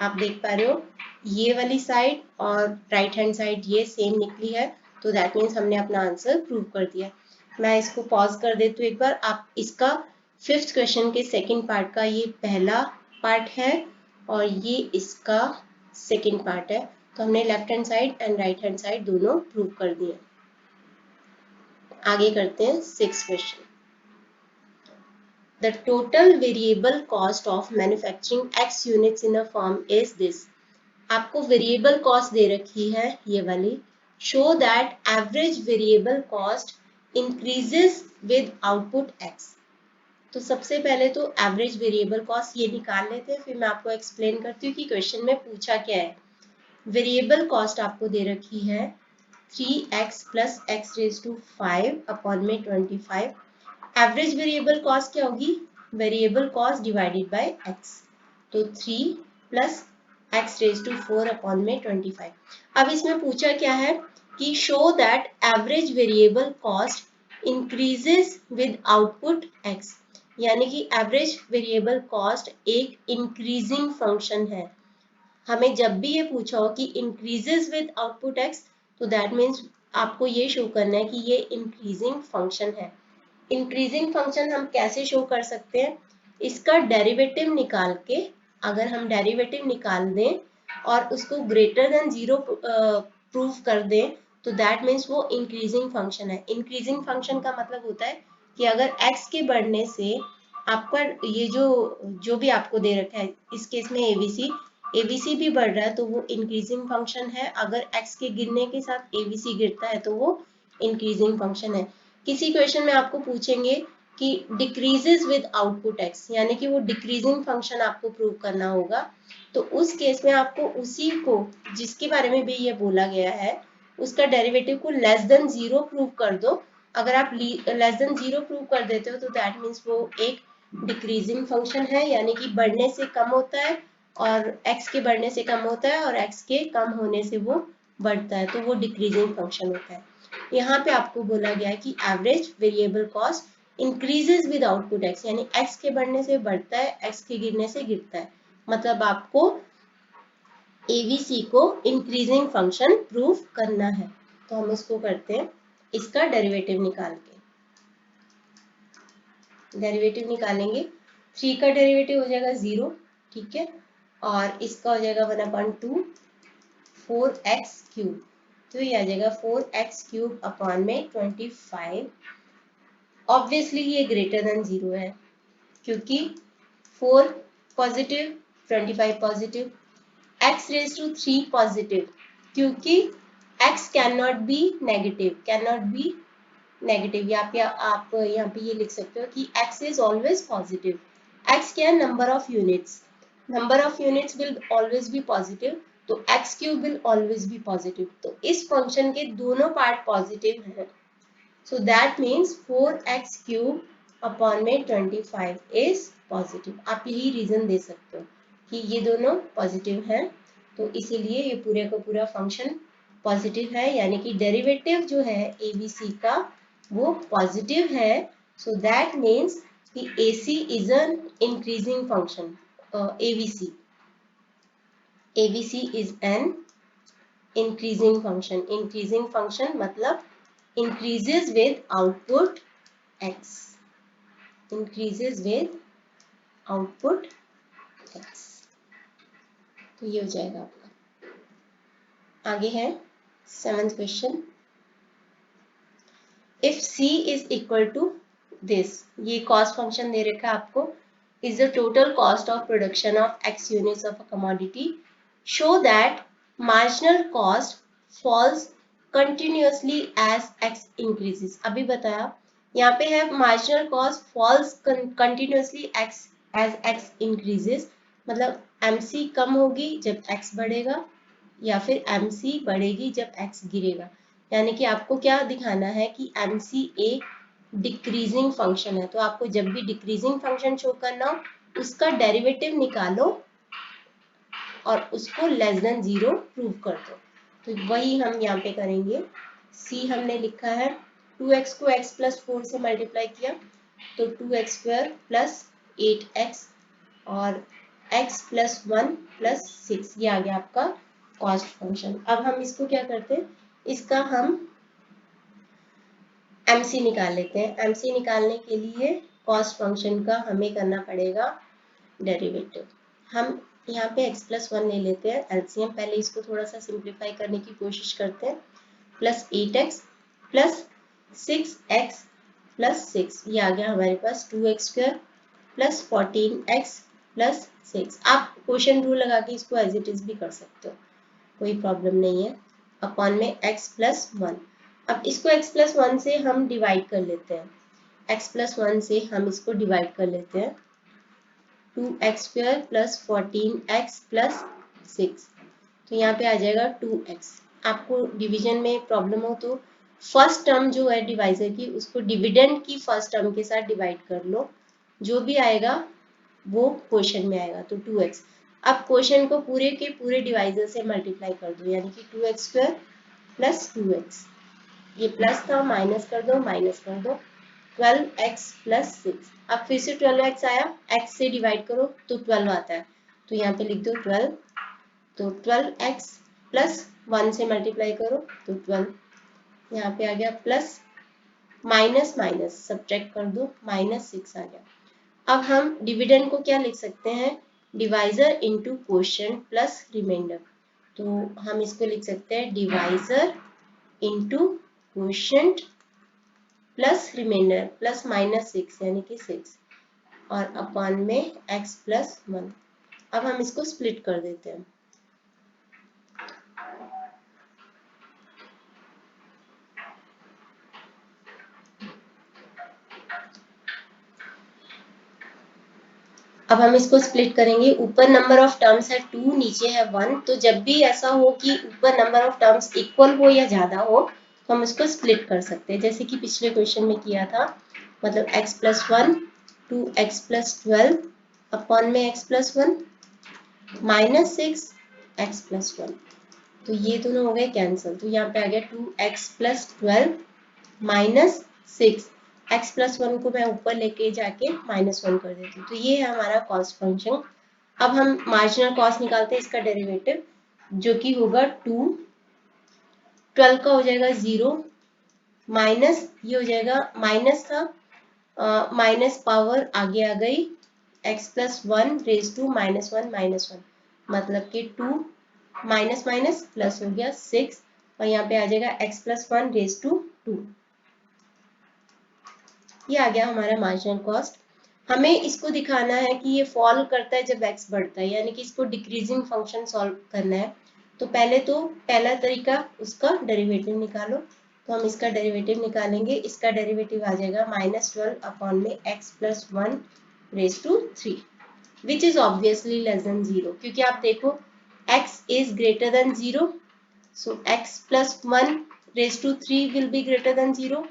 A: आप देख पा रहे हो ये वाली साइड और राइट हैंड साइड ये सेम निकली है, तो दैट मीन्स हमने अपना आंसर प्रूव कर दिया। मैं इसको पॉज कर देती हूँ एक बार। आप इसका 5th क्वेश्चन के सेकंड पार्ट का ये पहला पार्ट है और ये इसका सेकंड पार्ट है, तो हमने left hand side and right hand side दोनों प्रूव कर दिए। आगे करते हैं 6th question. The total variable cost of manufacturing X units in a firm is this. आपको वेरिएबल कॉस्ट दे रखी है ये वाली। Show that average variable cost increases with output x। तो सबसे पहले तो एवरेज वेरिएबल कॉस्ट ये निकाल लेते हैं, फिर मैं आपको एक्सप्लेन करती हूँ कि क्वेश्चन में पूछा क्या है। वेरिएबल कॉस्ट आपको दे रखी है 3x plus x raise to 5 upon में 25। एवरेज वेरिएबल कॉस्ट क्या होगी, variable cost divided by x, तो 3 plus x raise to 4 upon में 25। अब इसमें पूछा क्या है कि show that average variable cost increases with output x, यानी कि एवरेज वेरिएबल कॉस्ट एक इंक्रीजिंग फंक्शन है। हमें जब भी ये पूछा हो कि इंक्रीजेस विद आउटपुट x, तो दैट मीन्स आपको ये शो करना है कि ये इंक्रीजिंग फंक्शन है। इंक्रीजिंग फंक्शन हम कैसे शो कर सकते हैं, इसका डेरिवेटिव निकाल के, अगर हम डेरिवेटिव निकाल दें और उसको ग्रेटर देन 0 प्रूव कर दें, तो दैट मीन्स वो इंक्रीजिंग फंक्शन है। इंक्रीजिंग फंक्शन का मतलब होता है कि अगर x के बढ़ने से आपका ये जो भी आपको दे रखा है, इस केस में एबीसी भी बढ़ रहा है, तो वो इंक्रीजिंग फंक्शन है। अगर x के गिरने के साथ एबीसी गिरता है तो वो इंक्रीजिंग फंक्शन है। किसी क्वेश्चन में आपको पूछेंगे कि डिक्रीजेस विद आउटपुट x, यानी कि वो डिक्रीजिंग फंक्शन आपको प्रूव करना होगा, तो उस केस में आपको उसी को जिसके बारे में भी ये बोला गया है उसका डेरिवेटिव को लेस देन 0 प्रूव कर दो। अगर आप लेस देन 0 प्रूव कर देते हो तो दैट मीन्स वो एक डिक्रीजिंग फंक्शन है, यानी कि बढ़ने से कम होता है और x के बढ़ने से कम होता है और x के कम होने से वो बढ़ता है, तो वो डिक्रीजिंग फंक्शन होता है। यहाँ पे आपको बोला गया है कि एवरेज variable cost increases with output x, यानी x के बढ़ने से बढ़ता है, x के गिरने से गिरता है। मतलब आपको एबीसी को इंक्रीजिंग फंक्शन प्रूव करना है। तो हम इसको करते हैं, इसका डेरिवेटिव निकाल के, डेरिवेटिव निकालेंगे। 3 का डेरिवेटिव हो जाएगा 0, ठीक है, और इसका हो जाएगा 1/2 4x क्यूब, तो ये आ जाएगा 4x क्यूब अपॉन में 25। ऑब्वियसली ये ग्रेटर देन 0 है क्योंकि 4 positive 25 positive, x raise to 3 positive क्योंकि x can not be negative, या पे आप यहाँ पे ये लिख सकते हो कि x is always positive. x क्या है, number of units will always be positive, तो x cube will always be positive. तो इस फंक्शन के दोनों पार्ट पॉजिटिव हैं, so that means 4x cube upon में 25 इज पॉजिटिव। आप यही रीजन दे सकते हो कि ये दोनों पॉजिटिव हैं, तो इसीलिए ये पूरे का पूरा फंक्शन पॉजिटिव है, यानी कि डेरिवेटिव जो है एबीसी का वो पॉजिटिव है। सो दैट मीन्स कि AC is an increasing function, ABC is an increasing function मतलब increases with output x, तो ये हो जाएगा आपका। आगे है 7th question, if c is equal to this, ये कॉस्ट फंक्शन दे रखा है आपको, is the total cost of production of x units of a commodity, show that marginal cost falls continuously as x increases. अभी बताया यहाँ पे है marginal cost falls continuously as x increases, मतलब mc कम होगी जब x बढ़ेगा या फिर mc बढ़ेगी जब x गिरेगा। यानी कि आपको क्या दिखाना है कि mc एक डिक्रीजिंग फंक्शन है, तो आपको जब भी डिक्रीजिंग फंक्शन शो करना हो उसका डेरिवेटिव निकालो और उसको लेस देन 0 प्रूव कर दो। तो वही हम यहाँ पे करेंगे। c हमने लिखा है, 2x को x प्लस 4 से मल्टीप्लाई किया तो 2x स्क्वायर प्लस 8x और x प्लस 1 प्लस 6, ये आ गया आपका कॉस्ट फंक्शन। अब हम इसको क्या करते हैं, इसका हम MC निकाल लेते हैं। MC निकालने के लिए कॉस्ट फंक्शन का हमें करना पड़ेगा डेरिवेटिव। हम यहाँ पे x प्लस 1 ले लेते हैं एलसीएम, पहले इसको थोड़ा सा सिंप्लीफाई करने की कोशिश करते हैं, plus 8x plus 6x plus 6, ये आ गया हमारे पास 2x square plus 14x plus 6। आप क्वेश्चन रूल लगा के इसको एज इट इज भी कर सकते हो, कोई प्रॉब्लम नहीं है, अपॉन में x प्लस 1। अब इसको x प्लस 1 से हम डिवाइड कर लेते हैं, x प्लस 1 से हम इसको डिवाइड कर लेते हैं, 2x square plus 14x plus 6, तो यहाँ पे आ जाएगा 2x। आपको डिवीजन में प्रॉब्लम हो तो फर्स्ट टर्म जो है डिवाइजर की उसको डिविडेंड की फर्स्ट टर्म के साथ डिवाइड कर लो, जो भी आएगा वो क्वेश्चन में आएगा, तो 2x। अब क्वेश्चन को पूरे के पूरे डिवाइजर से मल्टीप्लाई कर दो, यानी कि 2x² प्लस 2x, ये प्लस था, माइनस कर दो, माइनस कर दो, 12x प्लस 6। अब फिर से 12x आया, x से डिवाइड करो तो 12 आता है, तो यहाँ पे लिख दो 12, तो 12x प्लस 1 से मल्टीप्लाई करो तो 12, यहाँ पे आ गया प्लस, माइनस माइनस सब्ट्रैक्ट कर दो, -6 आ गया। अब हम डिविडेंड को क्या लिख सकते हैं, divisor into quotient plus remainder, तो हम इसको लिख सकते हैं divisor into quotient plus remainder, plus -6 यानी कि 6, और अपॉन में x प्लस 1। अब हम इसको स्प्लिट कर देते हैं, अब हम इसको स्प्लिट करेंगे, ऊपर नंबर ऑफ टर्म्स है 2, नीचे है 1, तो जब भी ऐसा हो कि ऊपर नंबर ऑफ टर्म्स इक्वल हो या ज्यादा हो तो हम इसको स्प्लिट कर सकते हैं, जैसे कि पिछले क्वेश्चन में किया था, मतलब x plus 1 2x plus 12 upon में x प्लस 1 -6 x प्लस 1, तो ये दोनों हो गए कैंसिल, तो यहाँ पे आ गया 2x प्लस 12 -6, x प्लस 1 को मैं ऊपर लेके जाके -1 कर देती हूँ, तो ये है हमारा कॉस्ट फंक्शन। अब हम मार्जिनल कॉस्ट निकालते हैं, इसका डेरिवेटिव जो कि होगा 2, 12 का हो जाएगा 0, माइनस ये हो जाएगा, माइनस था, माइनस पावर आगे आ गई, x प्लस 1 रेज टू -1, मतलब कि 2 माइनस माइनस प्लस हो गया 6, और यहाँ पे आ जाएगा x प्लस 1 रेज टू 2, ये आ गया हमारा मार्जिनल कॉस्ट। हमें इसको दिखाना है कि ये फॉल करता है जब x बढ़ता है, यानी कि इसको डिक्रीजिंग फंक्शन सॉल्व करना है, तो पहला तरीका उसका डेरिवेटिव निकालो, तो हम इसका डेरिवेटिव निकालेंगे, इसका डेरिवेटिव आ जाएगा -12 अपॉन में x plus 1 raise to 3, which is obviously less than 0, क्योंकि आप देखो x is greater than 0, so x plus 1 raised to 3 will be greater than 0,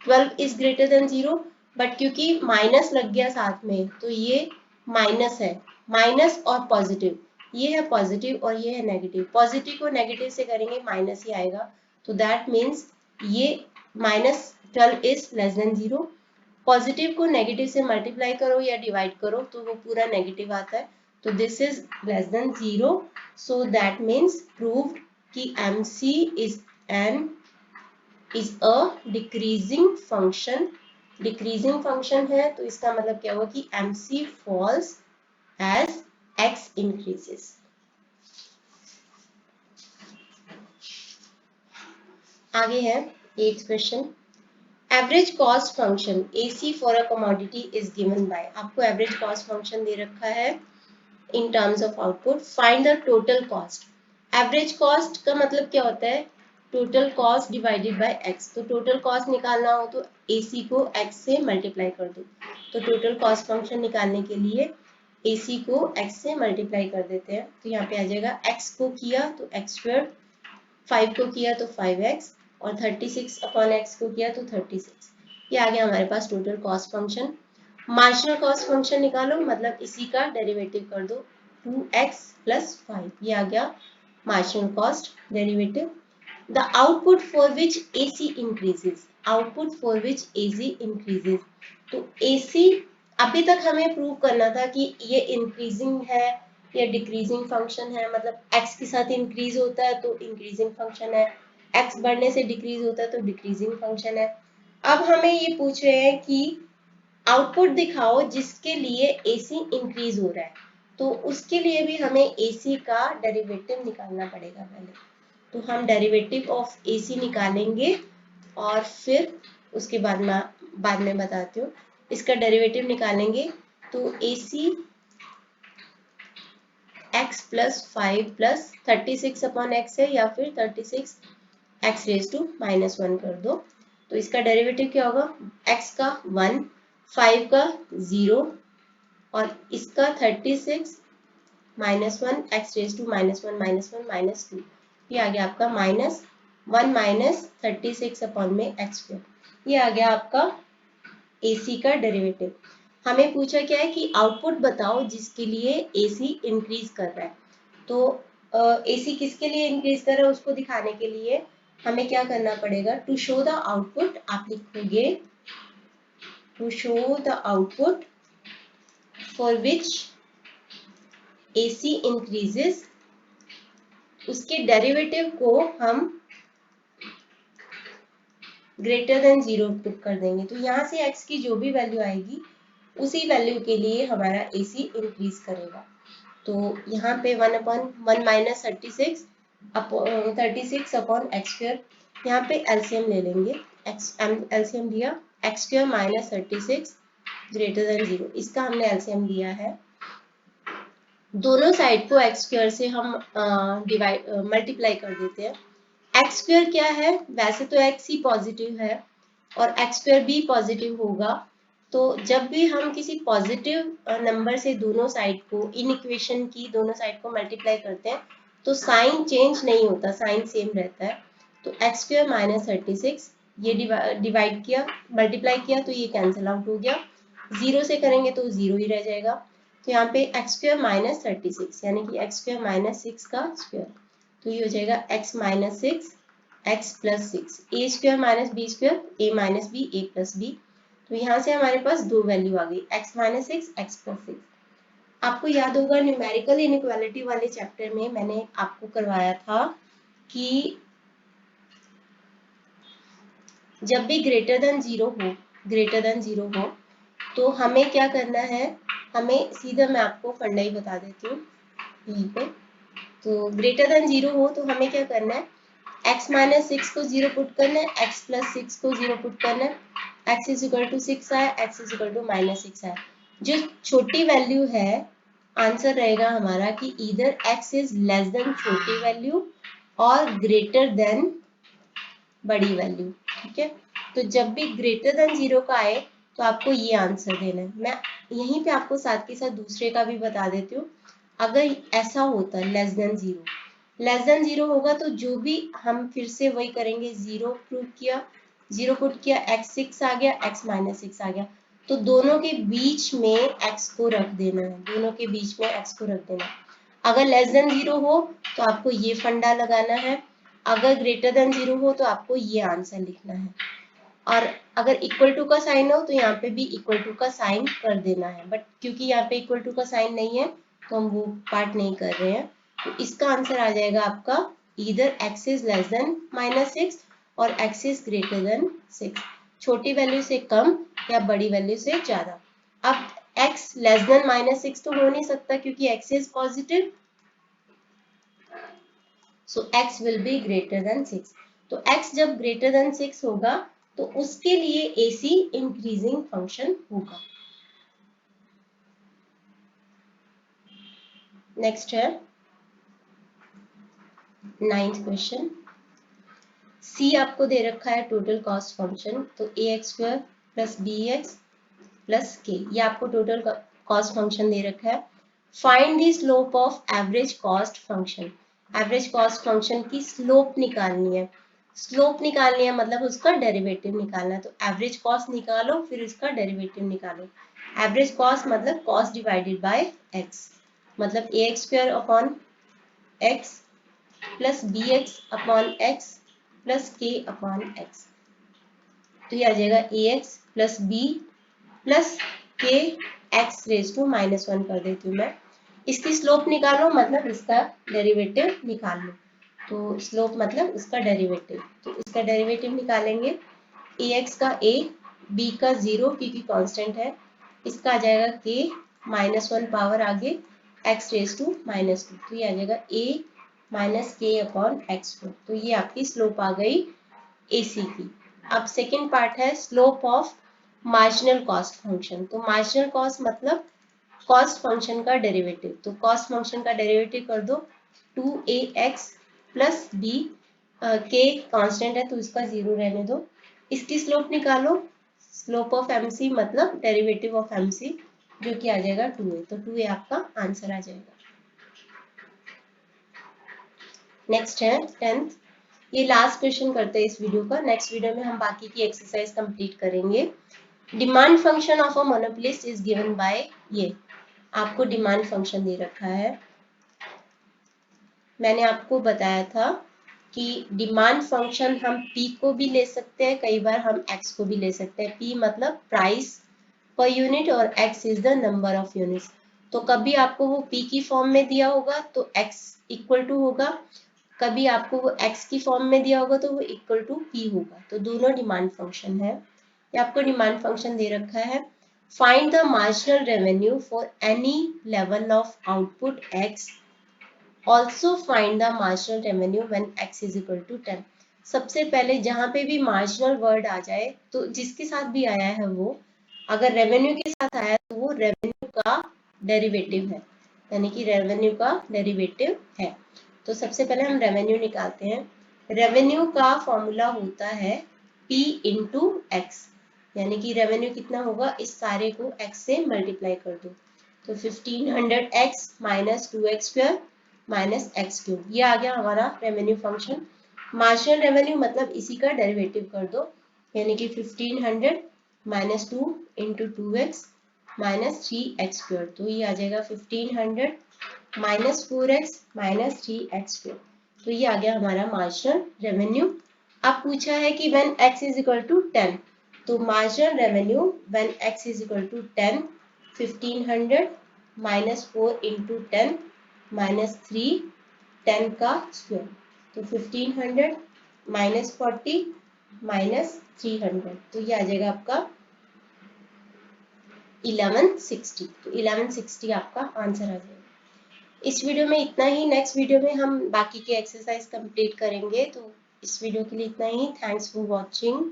A: 12 is greater than 0, but क्योंकि माइनस लग गया साथ में तो ये माइनस है, माइनस और पॉजिटिव, ये है पॉजिटिव और ये है नेगेटिव, पॉजिटिव को नेगेटिव से करेंगे माइनस ही आएगा, तो दैट मीन्स ये -12 इज लेस देन 0, पॉजिटिव को नेगेटिव से मल्टीप्लाई करो या डिवाइड करो तो वो पूरा नेगेटिव आता है, तो this is less than 0, so that means proved कि MC is a decreasing function, decreasing function है, तो इसका मतलब क्या हुआ कि MC falls as x increases। आगे है 8th question, average cost function AC for a commodity is given bye, आपको एवरेज कॉस्ट फंक्शन दे रखा है in terms of output, find the total cost. Average cost का मतलब क्या होता है, total cost divided by x, तो टोटल कॉस्ट निकालना हो तो AC को x से मल्टीप्लाई कर दो, तो टोटल कॉस्ट फंक्शन निकालने के लिए AC को x से मल्टीप्लाई कर देते हैं, तो यहाँ पे आ जाएगा x को किया तो x², 5 को किया तो 5x, और 36 अपॉन x को किया तो 36, ये आ गया हमारे पास total cost function. Marginal cost function निकालो, मतलब इसी का डेरिवेटिव कर दो, 2x प्लस 5, ये आ गया marginal cost derivative. The output for which AC increases, output for which AC increases, तो AC अभी तक हमें प्रूव करना था कि ये इंक्रीजिंग है या डिक्रीजिंग फंक्शन है, मतलब x के साथ इंक्रीज होता है तो इंक्रीजिंग फंक्शन है, x बढ़ने से डिक्रीज होता है तो डिक्रीजिंग फंक्शन है। अब हमें ये पूछ रहे हैं कि आउटपुट दिखाओ जिसके लिए AC इंक्रीज हो रहा है, तो उसके लिए भी हमें AC का डेरिवेटिव निकालना पड़ेगा पहले, तो हम डेरिवेटिव ऑफ AC निकालेंगे और फिर उसके बाद में बताती हूँ, इसका डेरिवेटिव निकालेंगे तो AC x plus 5 plus 36 upon x है, या फिर 36 x रेज टू -1 कर दो, तो इसका डेरिवेटिव क्या होगा, x का 1, 5 का 0, और इसका 36 -1 x रेज टू -1 -2, ये आ गया आपका -1 माइनस 36 अपॉन में x², ये आ गया आपका AC का डेरिवेटिव। हमें पूछा क्या है कि आउटपुट बताओ जिसके लिए एसी इंक्रीज कर रहा है। तो एसी किसके लिए इंक्रीज कर रहा है उसको दिखाने के लिए हमें क्या करना पड़ेगा, टू शो द आउटपुट आप लिखोगे to show the output for which AC increases, उसके डेरिवेटिव को हम ग्रेटर देन 0 पुट कर देंगे। तो यहाँ से x की जो भी वैल्यू आएगी उसी वैल्यू के लिए हमारा AC इंक्रीज करेगा। तो यहाँ पे 1/1 माइनस 36 अपॉन एक्स स्क्वायर, यहाँ पे एलसीएम ले लेंगे, एलसीएम दिया x square minus 36 greater than 0, इसका हमने एलसीएम दिया है। दोनों साइड को एक्स स्क्वायर से हम मल्टीप्लाई कर देते हैं। एक्स स्क्वायर क्या है, वैसे तो एक्स ही पॉजिटिव है और एक्स स्क्वायर भी पॉजिटिव होगा। तो जब भी हम किसी पॉजिटिव नंबर से दोनों साइड को, इन इक्वेशन की दोनों साइड को मल्टीप्लाई करते हैं तो साइन चेंज नहीं होता, साइन सेम रहता है। तो एक्स स्क्वायर माइनस 36 ये डिवाइड किया, मल्टीप्लाई किया तो ये कैंसिल आउट हो गया, 0 से करेंगे तो 0 ही रह जाएगा। तो यहाँ पे एक्स स्क्वायर माइनस 36 यानी कि एक्स स्क्वायर माइनस 6 का स्क्वायर, तो ये हो जाएगा x माइनस 6 एक्स प्लस 6, ए स्क्वायर माइनस बी स्क्वायर ए माइनस बी ए प्लस बी। तो यहाँ से हमारे पास दो वैल्यू आ गई, x माइनस 6 एक्स प्लस 6। आपको याद होगा न्यूमेरिकल इनइक्वालिटी वाले चैप्टर में मैंने आपको करवाया था कि जब भी ग्रेटर देन 0 हो तो हमें क्या करना है, हमें सीधा मैं आपको फंडा ही बता देती हूँ यहीं पे। तो ग्रेटर देन 0 हो तो हमें क्या करना है, x माइनस 6 को 0 पुट करना है, x प्लस 6 को 0 पुट करना है, x इज इक्वल टू 6 आया, x is equal to minus 6 आया। जो छोटी वैल्यू है आंसर रहेगा हमारा कि इधर x इज लेस देन छोटी वैल्यू और ग्रेटर देन बड़ी वैल्यू, ठीक है। तो जब भी ग्रेटर देन 0 का आए तो आपको ये आंसर देना है। मैं यहीं पे आपको साथ के साथ दूसरे का भी बता देती हूँ। अगर ऐसा होता लेस देन 0 होगा तो जो भी हम फिर से वही करेंगे, 0 प्रूव किया, 0 पुट किया, x 6 आ गया, x माइनस 6 आ गया। तो दोनों के बीच में x को रख देना है, दोनों के बीच में x को रख देना है। अगर लेस देन 0 हो तो आपको ये फंडा लगाना है, अगर ग्रेटर देन 0 हो तो आपको ये आंसर लिखना है। और अगर इक्वल टू का साइन हो तो यहाँ पे भी इक्वल टू का साइन कर देना है, बट क्योंकि यहाँ पे इक्वल टू का साइन नहीं है तो हम वो पार्ट नहीं कर रहे हैं। तो इसका आंसर आ जाएगा आपका इधर x is less than minus 6 और x इज ग्रेटर देन 6, छोटी वैल्यू से कम या बड़ी वैल्यू से ज्यादा। अब x लेस देन माइनस 6 तो हो नहीं सकता क्योंकि x is positive, so x will be greater than 6। तो x जब ग्रेटर देन 6 होगा तो उसके लिए AC इंक्रीजिंग फंक्शन होगा। नेक्स्ट है 9th क्वेश्चन। C आपको दे रखा है टोटल कॉस्ट फंक्शन, तो ax square plus bx plus k, ये आपको टोटल कॉस्ट फंक्शन दे रखा है। Find the slope of average cost function, average cost function की स्लोप निकालनी है। स्लोप निकालनी है मतलब उसका डेरिवेटिव निकालना है। तो एवरेज कॉस्ट निकालो फिर उसका डेरिवेटिव निकालो। एवरेज कॉस्ट मतलब कॉस्ट डिवाइडेड बाय एक्स, मतलब ax square upon x plus bx upon x plus k upon x. तो ये आ जाएगा ax plus b plus k x raise to minus 1 कर देती हूँ मैं। इसकी स्लोप निकालो मतलब इसका डेरिवेटिव निकाल लो। तो स्लोप मतलब इसका डेरिवेटिव, तो इसका डेरिवेटिव निकालेंगे, ax का a, b का 0 क्योंकि कांस्टेंट है, इसका आ जाएगा k माइनस 1 पावर आगे x रेज टू माइनस 2, तो ये आ जाएगा a minus k upon x. तो ये आपकी स्लोप आ गई AC की। अब सेकेंड पार्ट है slope of marginal cost function. तो मार्जिनल कॉस्ट मतलब कॉस्ट फंक्शन का डेरिवेटिव, तो कॉस्ट फंक्शन का डेरिवेटिव कर दो 2ax plus b, k constant है तो इसका 0 रहने दो। इसकी स्लोप निकालो, स्लोप ऑफ MC मतलब डेरिवेटिव ऑफ MC, जो कि आ जाएगा 2a, तो 2a आपका आंसर आ जाएगा। नेक्स्ट है 10th, ये लास्ट क्वेश्चन करते हैं इस वीडियो का। नेक्स्ट वीडियो में हम बाकी की एक्सरसाइज कंप्लीट करेंगे। Demand function of a monopolist is given bye, ये आपको डिमांड फंक्शन दे रखा है। मैंने आपको बताया था कि डिमांड फंक्शन हम P को भी ले सकते हैं, कई बार हम X को भी ले सकते हैं। P मतलब प्राइस पर यूनिट और X is the number of units. तो कभी आपको वो P की फॉर्म में दिया होगा तो X इक्वल टू होगा, कभी आपको वो X की फॉर्म में दिया होगा तो वो इक्वल टू P होगा। तो दोनों डिमांड फंक्शन है। ये आपको डिमांड फंक्शन दे रखा है। Find the marginal revenue for any level of output X, also find the marginal revenue when x is equal to 10। सबसे पहले जहां पे भी मार्जिनल वर्ड आ जाए, तो जिसके साथ भी आया है वो, अगर रेवेन्यू के साथ आया तो वो रेवेन्यू का डेरिवेटिव है, यानी कि रेवेन्यू का डेरिवेटिव है। तो सबसे पहले हम रेवेन्यू निकालते हैं। रेवेन्यू का फॉर्मूला होता है P इंटू एक्स, यानी कि रेवेन्यू कितना होगा, इस सारे को x से मल्टीप्लाई कर दो। तो 1500x minus 2x square minus x cube, ये आ गया हमारा रेवेन्यू फंक्शन। मार्जिनल रेवेन्यू मतलब इसी का डेरिवेटिव कर दो, यानी कि 1500 minus 2 into 2x minus 3x square, तो ये आ जाएगा 1500 minus 4x minus 3x square. तो ये आ गया हमारा मार्जिनल रेवेन्यू। अब पूछा है कि when x is equal to 10, तो marginal revenue when x is equal to 10, 1500 minus 4 into 10 minus 3, 10 का स्क्वायर, तो 1500 माइनस 40 माइनस 300, तो ये आ जाएगा आपका 1160। तो 1160 आपका आंसर आ जाएगा। इस वीडियो में इतना ही। नेक्स्ट वीडियो में हम बाकी के एक्सरसाइज कंप्लीट करेंगे। तो इस वीडियो के लिए इतना ही। Thanks for watching.